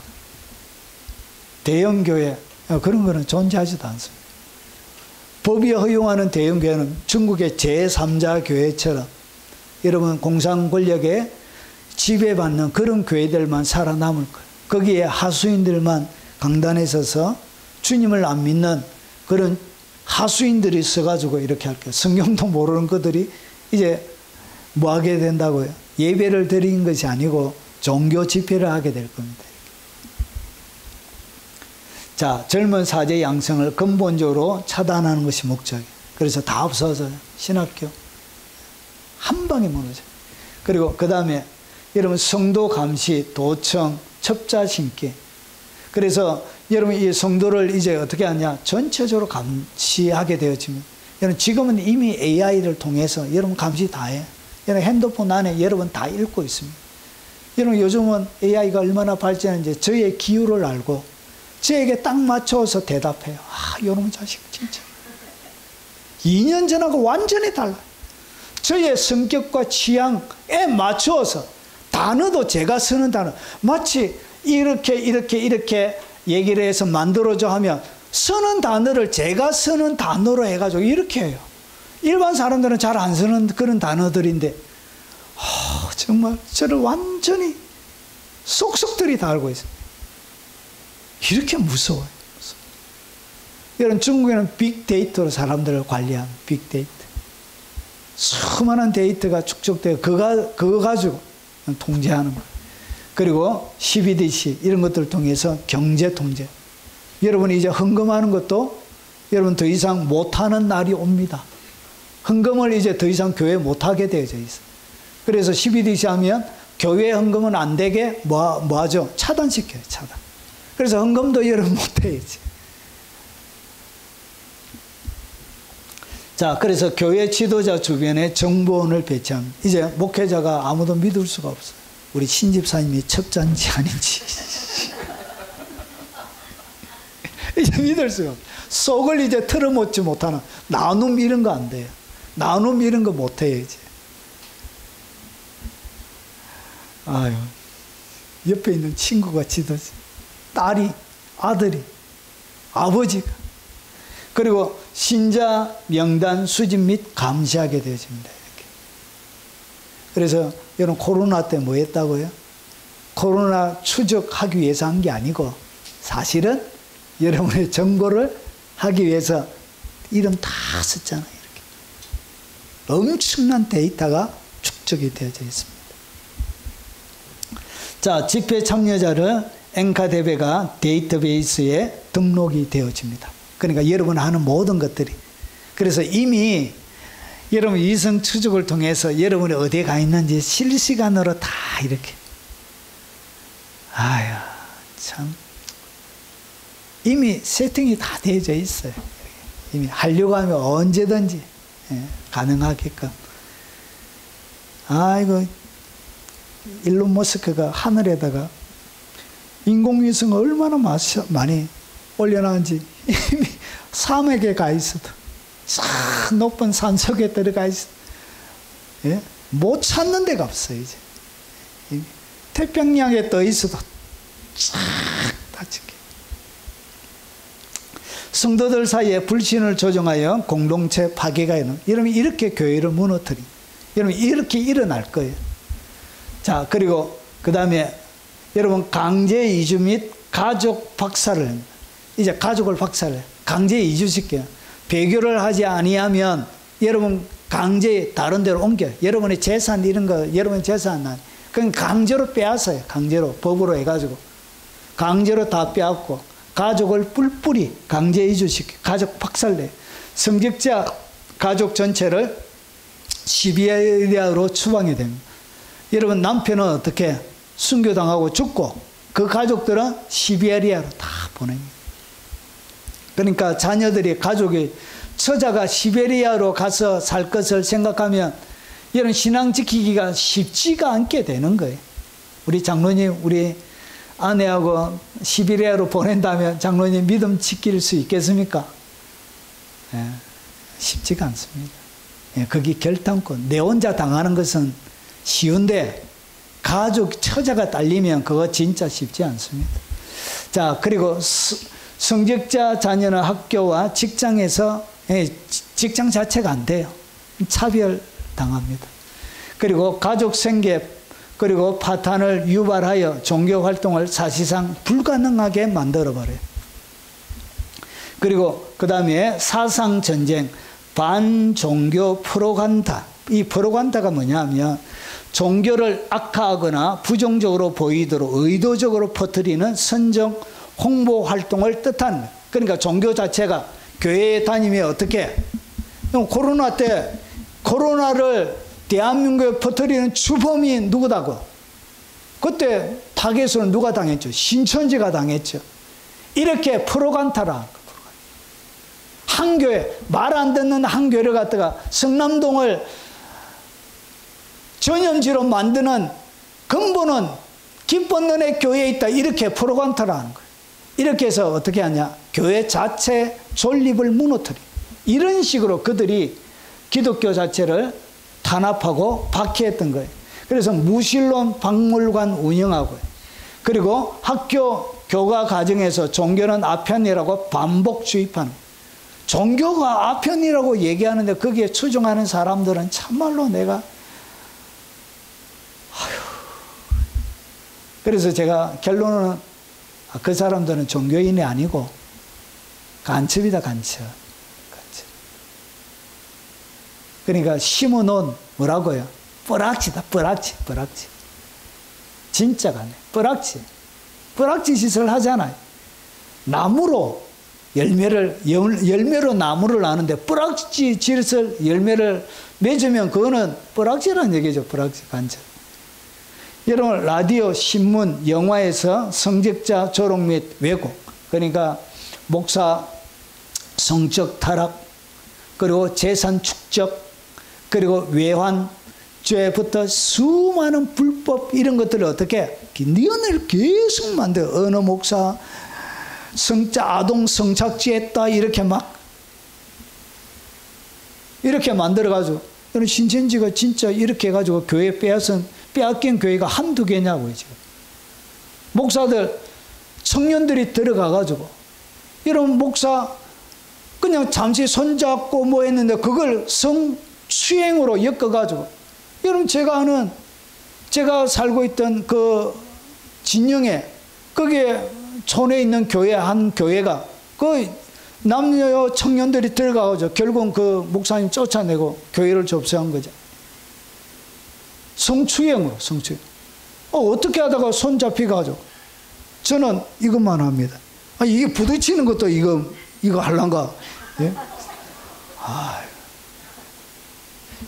대형교회 그런 거는 존재하지도 않습니다. 법이 허용하는 대형교회는 중국의 제3자 교회처럼 여러분 공산 권력에 지배받는 그런 교회들만 살아남을 거예요. 거기에 하수인들만 강단에 서서 주님을 안 믿는 그런 하수인들이 서가지고 이렇게 할게요. 성경도 모르는 것들이 이제 뭐 하게 된다고요? 예배를 드리는 것이 아니고 종교 집회를 하게 될 겁니다. 자, 젊은 사제 양성을 근본적으로 차단하는 것이 목적이에요. 그래서 다 없어져요. 신학교 한 방에 무너져요. 그리고 그 다음에 여러분 성도 감시, 도청, 첩자 심기. 그래서 여러분 이 성도를 이제 어떻게 하냐? 전체적으로 감시하게 되어집니다. 여러분 지금은 이미 AI를 통해서 여러분 감시 다 해요. 여러분 핸드폰 안에 여러분 다 읽고 있습니다. 여러분 요즘은 AI가 얼마나 발전했는지 저의 기호를 알고 저에게 딱 맞춰서 대답해요. 아, 이놈의 자식 진짜. 2년 전하고 완전히 달라요. 저의 성격과 취향에 맞추어서 단어도 제가 쓰는 단어 마치 이렇게 얘기를 해서 만들어줘 하면 쓰는 단어를 제가 쓰는 단어로 해가지고 이렇게 해요. 일반 사람들은 잘 안 쓰는 그런 단어들인데 정말 저를 완전히 쏙쏙들이 다 알고 있어요. 이렇게 무서워요. 여러분 중국에는 빅데이터로 사람들을 관리하는 빅데이터. 수많은 데이터가 축적되어 그거 가지고 통제하는 거예요. 그리고 CBDC 이런 것들을 통해서 경제 통제. 여러분 이제 헌금하는 것도 여러분 더 이상 못하는 날이 옵니다. 헌금을 이제 더 이상 교회 못하게 되어져 있어요. 그래서 CBDC 하면 교회 헌금은 안 되게 뭐 하죠? 차단시켜요. 차단. 그래서 헌금도 여러분 못해요. 자, 그래서 교회 지도자 주변에 정보원을 배치합니다. 이제 목회자가 아무도 믿을 수가 없어요. 우리 신집사님이 첩자인지 아닌지. 이제 믿을 수가 없어요. 속을 이제 털어먹지 못하는 나눔 이런 거 안 돼요. 나눔 이런 거 못해요, 이제. 아유, 옆에 있는 친구가 지도자, 딸이, 아들이, 아버지가. 그리고 신자 명단 수집 및 감시하게 되어집니다. 이렇게. 그래서 여러분 코로나 때 뭐 했다고요? 코로나 추적하기 위해서 한 게 아니고 사실은 여러분의 정보를 하기 위해서 이름 다 썼잖아요. 이렇게. 엄청난 데이터가 축적이 되어져 있습니다. 자, 집회 참여자를 엔카데베가 데이터베이스에 등록이 되어집니다. 그러니까 여러분 하는 모든 것들이. 그래서 이미 여러분 위성 추적을 통해서 여러분이 어디에 가 있는지 실시간으로 다 이렇게. 아유, 참. 이미 세팅이 다 되어져 있어요. 이미 하려고 하면 언제든지 가능하게끔. 아이고, 일론 머스크가 하늘에다가 인공위성을 얼마나 많이 올려놨는지 이미 사막에 가 있어도 싹 높은 산속에 들어가 있어도 못 찾는 데가 없어요. 이제 태평양에 떠 있어도 쫙 다치게. 성도들 사이에 불신을 조정하여 공동체 파괴가 있는, 여러분 이렇게 교회를 무너뜨린, 여러분 이렇게 일어날 거예요. 자, 그리고 그 다음에 여러분 강제 이주 및 가족 박살을, 이제 가족을 박살해 강제 이주시켜요. 배교를 하지 아니하면 여러분 강제 다른 데로 옮겨요. 여러분의 재산 이런 거, 여러분의 재산 난 그건 강제로 빼앗아요. 강제로 법으로 해가지고 강제로 다 빼앗고 가족을 뿔뿔이 강제 이주시켜 가족 박살내. 성직자 가족 전체를 시베리아로 추방이 됩니다. 여러분 남편은 어떻게 순교당하고 죽고 그 가족들은 시베리아로 다 보냅니다. 그러니까 자녀들이 가족이 처자가 시베리아로 가서 살 것을 생각하면 이런 신앙 지키기가 쉽지가 않게 되는 거예요. 우리 장로님, 우리 아내하고 시베리아로 보낸다면 장로님 믿음 지킬 수 있겠습니까? 쉽지가 않습니다. 거기 결단권, 내 혼자 당하는 것은 쉬운데 가족, 처자가 딸리면 그거 진짜 쉽지 않습니다. 자, 그리고 성직자 자녀는 학교와 직장에서 직장 자체가 안 돼요. 차별 당합니다. 그리고 가족 생계 그리고 파탄을 유발하여 종교 활동을 사실상 불가능하게 만들어버려요. 그리고 그 다음에 사상 전쟁, 반종교 프로간다. 이 프로간다가 뭐냐면 종교를 악화하거나 부정적으로 보이도록 의도적으로 퍼뜨리는 선정 홍보 활동을 뜻하는 거예요. 그러니까 종교 자체가 교회에 다니면 어떻게? 코로나 때 코로나를 대한민국에 퍼뜨리는 주범이 누구다고? 그때 타겟으로 누가 당했죠? 신천지가 당했죠. 이렇게 프로간타라. 한 교회, 말 안 듣는 한 교회를 갖다가 성남동을 전염지로 만드는 근본은 김본론의 교회에 있다. 이렇게 프로간타라는 거예요. 이렇게 해서 어떻게 하냐? 교회 자체 존립을 무너뜨려. 이런 식으로 그들이 기독교 자체를 탄압하고 박해했던 거예요. 그래서 무신론 박물관 운영하고요. 그리고 학교 교과 과정에서 종교는 아편이라고 반복 주입하는 거예요. 종교가 아편이라고 얘기하는데 거기에 추종하는 사람들은 참말로 내가 그래서 제가 결론은 그 사람들은 종교인이 아니고 간첩이다, 간첩. 그러니까 심어놓은 뭐라고요? 뻘악지다, 뻘악지. 진짜가 아니에요. 뻘악지 짓을 하잖아요. 나무로 열매로 나무를 나는데 뻘악지 짓을 열매를 맺으면 그거는 뻘악지라는 얘기죠. 뻘악지, 간첩. 여러분 라디오, 신문, 영화에서 성직자 조롱 및 왜곡, 그러니까 목사 성적 타락, 그리고 재산 축적, 그리고 외환죄부터 수많은 불법 이런 것들을 어떻게 니언을 계속 만들어. 어느 목사 아동 성착취했다 이렇게 막 이렇게 만들어가지고 이런 신천지가 진짜 이렇게 해가지고 교회 빼앗긴 교회가 한두 개냐고요. 지금 목사들 청년들이 들어가가지고 이런 목사 그냥 잠시 손잡고 뭐 했는데 그걸 성추행으로 엮어가지고 여러분 제가 살고 있던 그 진영에 거기에 촌에 있는 한 교회가 그 남녀 청년들이 들어가가지고 결국은 그 목사님 쫓아내고 교회를 접수한 거죠. 성추행으로. 어떻게 하다가 손 잡혀가지고 저는 이것만 합니다. 이게 부딪히는 것도 이거 할란가? 예?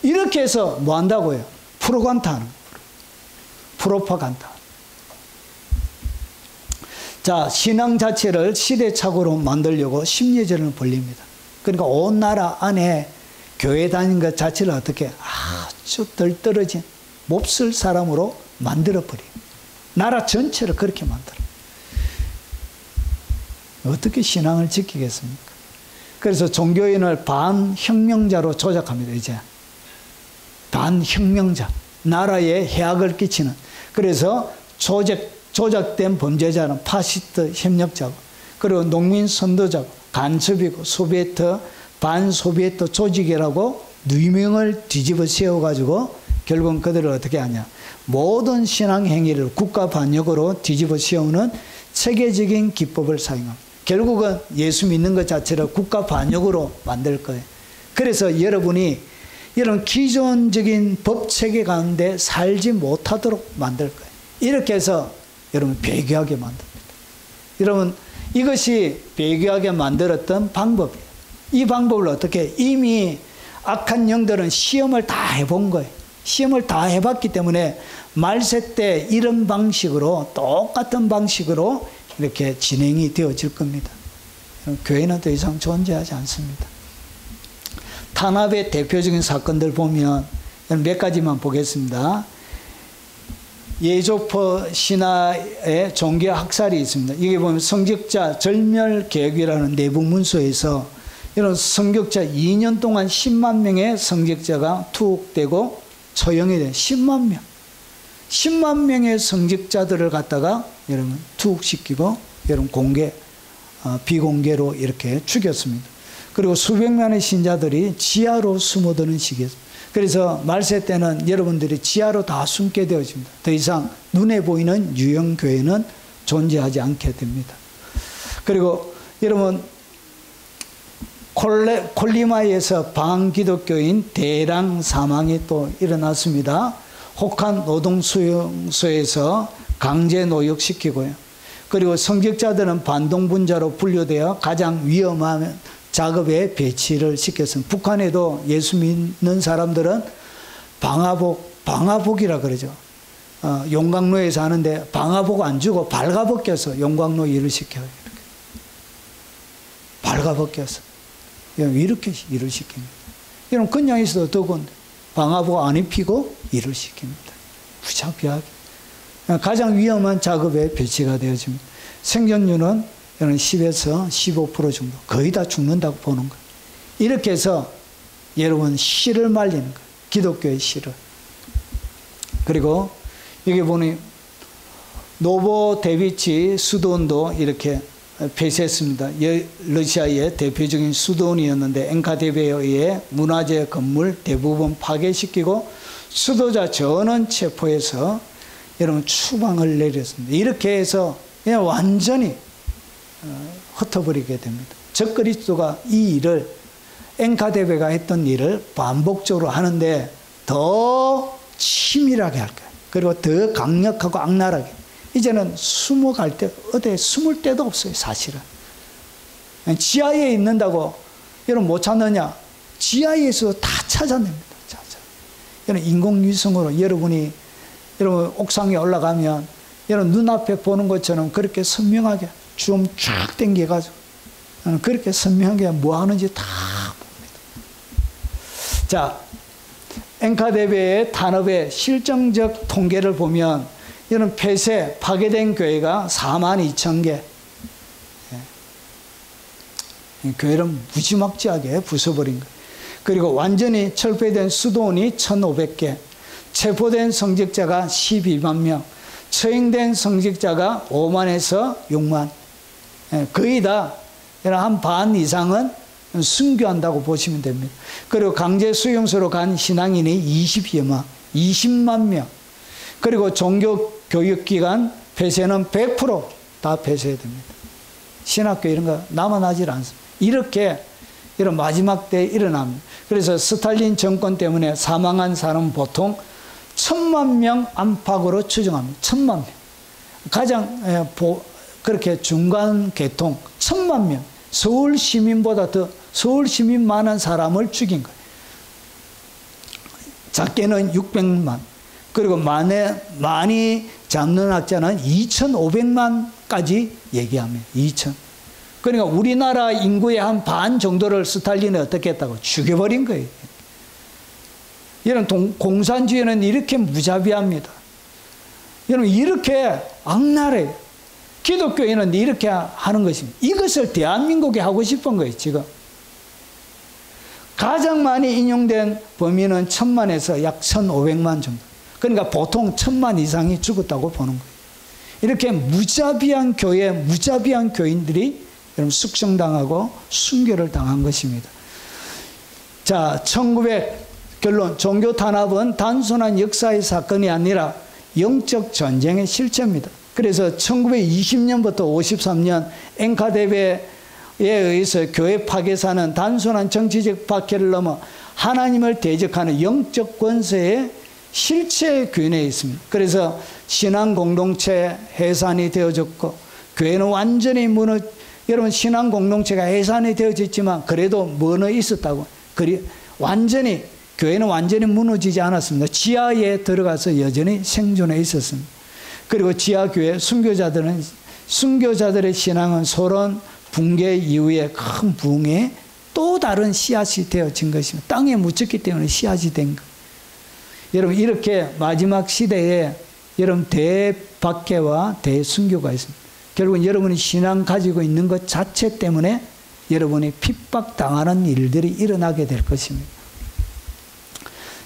이렇게 해서 뭐 한다고요? 프로간다 하는 거예요. 프로파간다. 자, 신앙 자체를 시대착오로 만들려고 심리전을 벌립니다. 그러니까 온 나라 안에 교회 다니는 것 자체를 어떻게 아주 덜 떨어진 몹쓸 사람으로 만들어버려요. 나라 전체를 그렇게 만들어요. 어떻게 신앙을 지키겠습니까? 그래서 종교인을 반혁명자로 조작합니다. 이제 반혁명자, 나라에 해악을 끼치는. 그래서 조작된 범죄자는 파시스트 협력자고, 그리고 농민 선도자고, 간첩이고, 소비에트, 반소비에트 조직이라고 누명을 뒤집어 세워가지고 결국은 그들을 어떻게 하냐, 모든 신앙 행위를 국가 반역으로 뒤집어 세우는 체계적인 기법을 사용합니다. 결국은 예수 믿는 것 자체를 국가 반역으로 만들 거예요. 그래서 여러분이 이런 기존적인 법 체계 가운데 살지 못하도록 만들 거예요. 이렇게 해서 여러분 배교하게 만듭니다. 여러분, 이것이 배교하게 만들었던 방법이에요. 이 방법을 어떻게, 이미 악한 영들은 시험을 다 해본 거예요. 시험을 다 해봤기 때문에 말세 때 이런 방식으로, 똑같은 방식으로 이렇게 진행이 되어질 겁니다. 교회는 더 이상 존재하지 않습니다. 탄압의 대표적인 사건들 보면 몇 가지만 보겠습니다. 예조퍼 신화의 종교 학살이 있습니다. 이게 보면 성직자 절멸계획이라는 내부 문서에서 이런 성직자 2년 동안 10만 명의 성직자가 투옥되고 처형이 된 10만 명. 10만 명의 성직자들을 갖다가 여러분 투옥시키고 여러분 비공개로 이렇게 죽였습니다. 그리고 수백 명의 신자들이 지하로 숨어드는 시기였습니다. 그래서 말세 때는 여러분들이 지하로 다 숨게 되어집니다. 더 이상 눈에 보이는 유형 교회는 존재하지 않게 됩니다. 그리고 여러분 콜리마에서 반기독교인 대량 사망이 또 일어났습니다. 혹한 노동수용소에서 강제 노역시키고요. 그리고 성직자들은 반동분자로 분류되어 가장 위험한 작업에 배치를 시켰습니다. 북한에도 예수 믿는 사람들은 방화복이라 그러죠. 용광로에 사는데 방화복 안 주고 발가벗겨서 용광로 일을 시켜요. 이렇게. 발가벗겨서. 이렇게 일을 시킵니다. 이런 그냥 있어도 더군데 방화복 안 입히고 일을 시킵니다. 무자비하게. 가장 위험한 작업에 배치가 되어집니다. 생존율은 10에서 15% 정도, 거의 다 죽는다고 보는 거예요. 이렇게 해서 여러분 씨를 말리는 거예요. 기독교의 씨를. 그리고 여기 보니 노보데비치 수도원도 이렇게 폐쇄했습니다. 러시아의 대표적인 수도원이었는데 엔카데베에 의해 문화재 건물 대부분 파괴시키고 수도자 전원 체포해서 여러분 추방을 내렸습니다. 이렇게 해서 그냥 완전히 흩어버리게 됩니다. 적그리스도가 이 일을, 엔카데베가 했던 일을 반복적으로 하는데 더 치밀하게 할 거예요. 그리고 더 강력하고 악랄하게. 이제는 숨어갈 때, 어디에 숨을 데도 없어요, 사실은. 지하에 있는다고 여러분 못 찾느냐? 지하에서 다 찾아냅니다. 여러분 인공위성으로 여러분 옥상에 올라가면 여러분 눈앞에 보는 것처럼 그렇게 선명하게 줌 쫙 당겨가지고 그렇게 선명하게 뭐 하는지 다 봅니다. 자, 엔카데베의 탄압의 실정적 통계를 보면 이런 폐쇄, 파괴된 교회가 42,000개. 교회를 무지막지하게 부숴버린 거예요. 그리고 완전히 철폐된 수도원이 1,500개, 체포된 성직자가 12만 명, 처형된 성직자가 5만에서 6만. 거의 다 한 반 이상은 순교한다고 보시면 됩니다. 그리고 강제 수용소로 간 신앙인이 20만 명. 그리고 종교교육기관 폐쇄는 100% 다 폐쇄됩니다. 신학교 이런 거 남아나질 않습니다. 이렇게 이런 마지막 때에 일어납니다. 그래서 스탈린 정권 때문에 사망한 사람은 보통 1,000만 명 안팎으로 추정합니다. 1,000만 명. 가장 그렇게 중간 계통 1000만 명, 서울 시민보다 더 서울 시민 많은 사람을 죽인 거예요. 작게는 600만, 그리고 많이 잡는 학자는 2500만까지 얘기합니다. 2000. 그러니까 우리나라 인구의 한 반 정도를 스탈린이 어떻게 했다고? 죽여버린 거예요. 이런 공산주의는 이렇게 무자비합니다. 여러분, 이렇게 악랄해요. 기독교인은 이렇게 하는 것입니다. 이것을 대한민국이 하고 싶은 거예요, 지금. 가장 많이 인용된 범위는 1000만에서 약 1500만 정도. 그러니까 보통 1000만 이상이 죽었다고 보는 거예요. 이렇게 무자비한 교회, 무자비한 교인들이 여러분 숙성당하고 순교를 당한 것입니다. 자, 결론, 종교 탄압은 단순한 역사의 사건이 아니라 영적 전쟁의 실체입니다. 그래서 1920년부터 53년 엔카대회에 의해서 교회 파괴사는 단순한 정치적 박해를 넘어 하나님을 대적하는 영적 권세의 실체에 규현해 있습니다. 그래서 신앙 공동체 해산이 되어졌고, 교회는 완전히 여러분, 신앙 공동체가 해산이 되어졌지만 그래도 무너 있었다고. 교회는 완전히 무너지지 않았습니다. 지하에 들어가서 여전히 생존해 있었습니다. 그리고 지하교회 순교자들의 신앙은 소련 붕괴 이후에 큰 부흥에 또 다른 씨앗이 되어진 것입니다. 땅에 묻혔기 때문에 씨앗이 된 것. 여러분, 이렇게 마지막 시대에 여러분 대박해와 대순교가 있습니다. 결국은 여러분이 신앙 가지고 있는 것 자체 때문에 여러분이 핍박당하는 일들이 일어나게 될 것입니다.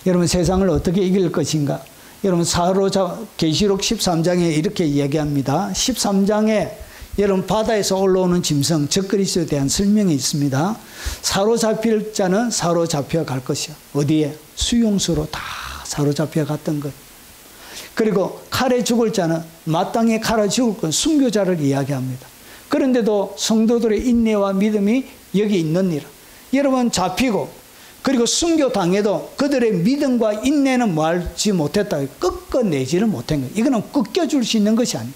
여러분, 세상을 어떻게 이길 것인가? 여러분, 계시록 13장에 이렇게 이야기합니다. 13장에 여러분 바다에서 올라오는 짐승 적그리스도에 대한 설명이 있습니다. 사로잡힐 자는 사로잡혀 갈 것이요. 어디에? 수용소로 다 사로잡혀 갔던 것. 그리고 칼에 죽을 자는 마땅히 칼에 죽을 것, 순교자를 이야기합니다. 그런데도 성도들의 인내와 믿음이 여기 있느니라. 여러분, 잡히고 그리고 순교당해도 그들의 믿음과 인내는 뭐하지 못했다. 꺾어내지를 못한 거예요. 이거는 꺾여줄 수 있는 것이 아니에요.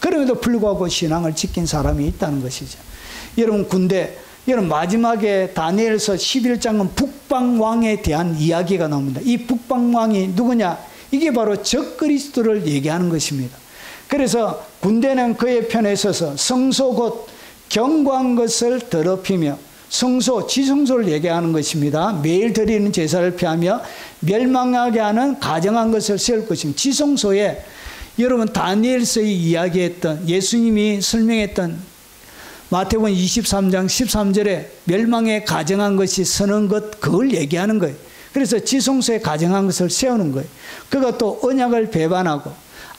그럼에도 불구하고 신앙을 지킨 사람이 있다는 것이죠. 여러분, 여러분 마지막에 다니엘서 11장은 북방왕에 대한 이야기가 나옵니다. 이 북방왕이 누구냐? 이게 바로 적그리스도를 얘기하는 것입니다. 그래서 군대는 그의 편에 서서 성소 곧 경고한 것을 더럽히며, 성소, 지성소를 얘기하는 것입니다. 매일 드리는 제사를 피하며 멸망하게 하는 가정한 것을 세울 것입니다. 지성소에 여러분 다니엘서에 이야기했던, 예수님이 설명했던 마태복음 23장 13절에 멸망에 가정한 것이 서는 것, 그걸 얘기하는 거예요. 그래서 지성소에 가정한 것을 세우는 거예요. 그가 또 언약을 배반하고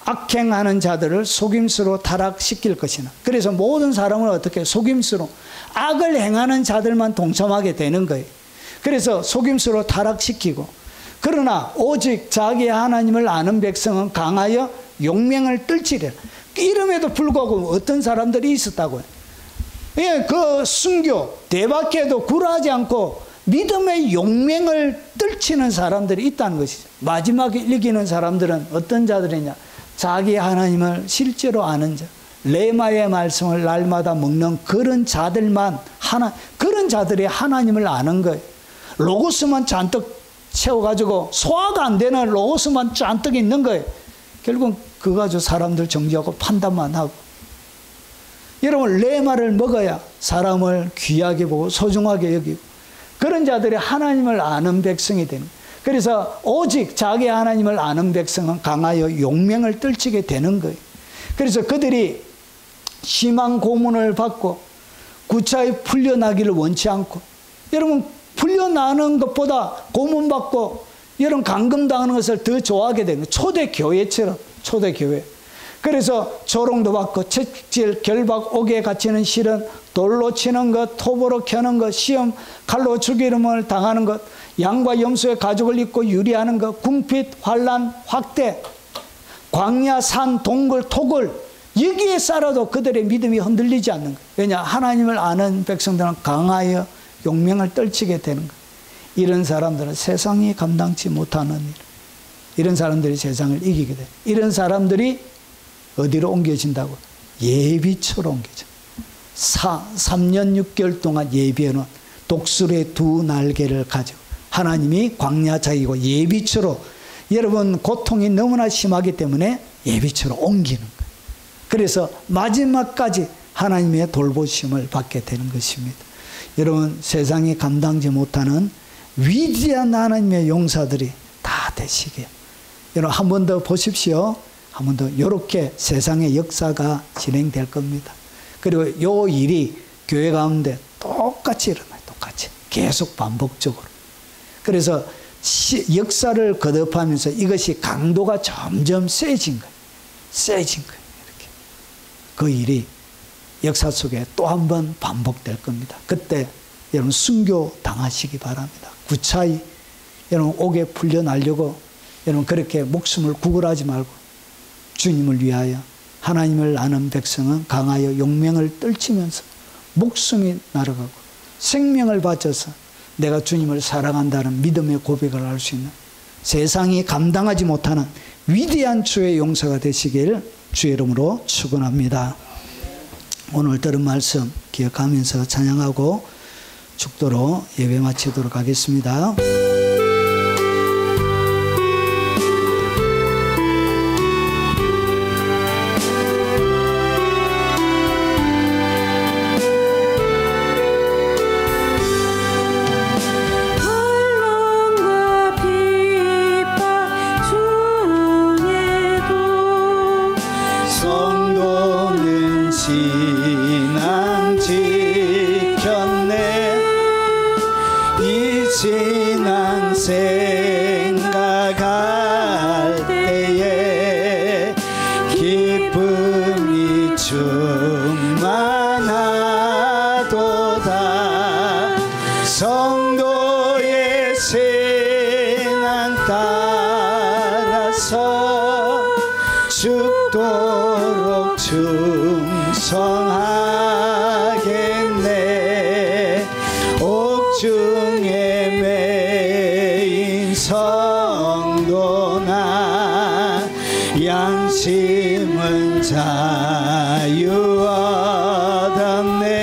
악행하는 자들을 속임수로 타락시킬 것이나, 그래서 모든 사람을 어떻게 속임수로 악을 행하는 자들만 동참하게 되는 거예요. 그래서 속임수로 타락시키고, 그러나 오직 자기 하나님을 아는 백성은 강하여 용맹을 떨치리라. 이름에도 불구하고 어떤 사람들이 있었다고요. 예, 그 순교 대박해도 굴하지 않고 믿음의 용맹을 떨치는 사람들이 있다는 것이죠. 마지막에 이기는 사람들은 어떤 자들이냐? 자기 하나님을 실제로 아는 자, 레마의 말씀을 날마다 먹는 그런 자들만, 그런 자들이 하나님을 아는 거예요. 로고스만 잔뜩 채워가지고 소화가 안 되는 로고스만 잔뜩 있는 거예요. 결국은 그거 가지고 사람들 정죄하고 판단만 하고. 여러분, 레마를 먹어야 사람을 귀하게 보고 소중하게 여기고, 그런 자들이 하나님을 아는 백성이 되는 거예요. 그래서 오직 자기 하나님을 아는 백성은 강하여 용맹을 떨치게 되는 거예요. 그래서 그들이 심한 고문을 받고 구차히 풀려나기를 원치 않고, 여러분 풀려나는 것보다 고문받고 여러분 감금당하는 것을 더 좋아하게 되는 거예요. 초대교회처럼, 초대교회. 그래서 조롱도 받고 채찍질, 결박, 옥에 갇히는 실은, 돌로 치는 것, 톱으로 켜는 것, 시험, 칼로 죽이름을 당하는 것, 양과 염소의 가죽을 입고 유리하는 것, 궁핍, 환난, 확대, 광야, 산, 동굴, 토굴, 여기에 살아도 그들의 믿음이 흔들리지 않는 거예요. 왜냐? 하나님을 아는 백성들은 강하여 용맹을 떨치게 되는 거예요. 이런 사람들은 세상이 감당치 못하는 일, 이런 사람들이 세상을 이기게 돼요. 이런 사람들이 어디로 옮겨진다고? 예비처로 옮겨져. 3년 6개월 동안 예비해놓은 독수리의 두 날개를 가지고 하나님이 광야 자기고 예비처로, 여러분 고통이 너무나 심하기 때문에 예비처로 옮기는 거예요. 그래서 마지막까지 하나님의 돌보심을 받게 되는 것입니다. 여러분, 세상이 감당지 못하는 위대한 하나님의 용사들이 다 되시게. 여러분, 한 번 더 보십시오. 한 번 더 이렇게 세상의 역사가 진행될 겁니다. 그리고 이 일이 교회 가운데 똑같이 일어나요. 똑같이. 계속 반복적으로. 그래서 역사를 거듭하면서 이것이 강도가 점점 세진 거예요. 세진 거예요. 이렇게. 그 일이 역사 속에 또 한 번 반복될 겁니다. 그때 여러분 순교 당하시기 바랍니다. 구차히 여러분 옥에 풀려나려고 여러분 그렇게 목숨을 구걸하지 말고 주님을 위하여, 하나님을 아는 백성은 강하여 용맹을 떨치면서 목숨이 날아가고 생명을 바쳐서 내가 주님을 사랑한다는 믿음의 고백을 할 수 있는, 세상이 감당하지 못하는 위대한 주의 용사가 되시길 주의 이름으로 축원합니다. 오늘 들은 말씀 기억하면서 찬양하고 축도로 예배 마치도록 하겠습니다. 신앙 지켰네. 이 신앙 생각할 때에 기쁨이 충만하도다. 성도의 신앙 따라서 죽도록 충성하겠네. 옥중에 매인 성도나 양심은 자유 얻었네.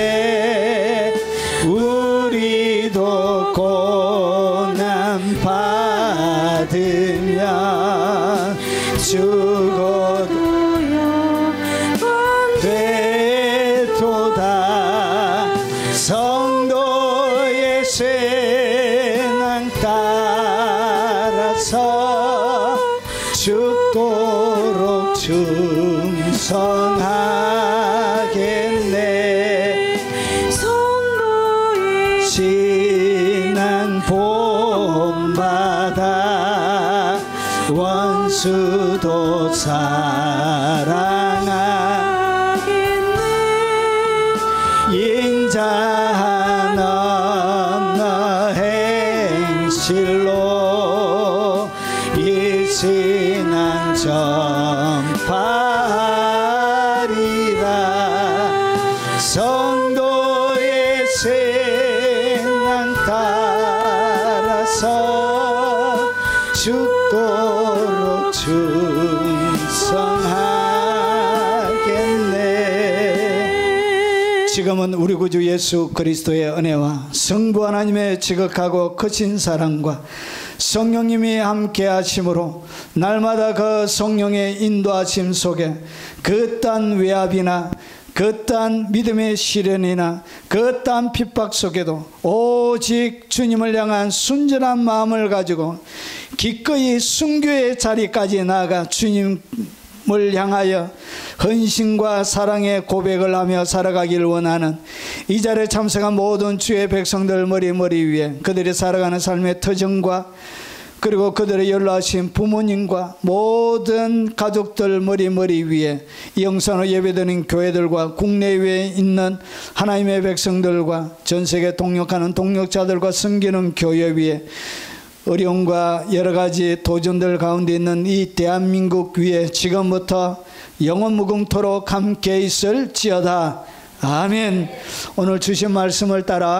우리도 고난 받으면 죽어도 되도다. 성도의 신앙 따라서 죽도록 충성하겠네. 성도의 신앙 본받아 원수도 사랑하겠네. 인자한 언어 행실로 이 신앙 전파하리라. 성도의 신앙 따라서 죽도록 충성하겠네. 지금은 우리 구주 예수 그리스도의 은혜와 성부 하나님의 지극하고 크신 사랑과 성령님이 함께 하심으로 날마다 그 성령의 인도하심 속에 그딴 외압이나 그딴 믿음의 시련이나 그딴 핍박 속에도 오직 주님을 향한 순전한 마음을 가지고 기꺼이 순교의 자리까지 나아가 주님을 향하여 헌신과 사랑의 고백을 하며 살아가기를 원하는 이 자리에 참석한 모든 주의 백성들 머리 위에 그들이 살아가는 삶의 터전과 그리고 그들의 연로하신 부모님과 모든 가족들 머리 위에 이 영상으로 예배드리는 교회들과 국내외에 있는 하나님의 백성들과 전세계 동역하는 동역자들과 섬기는 교회 위에 어려움과 여러 가지 도전들 가운데 있는 이 대한민국 위에 지금부터 영원 무궁토록 함께 있을지어다. 아멘. 오늘 주신 말씀을 따라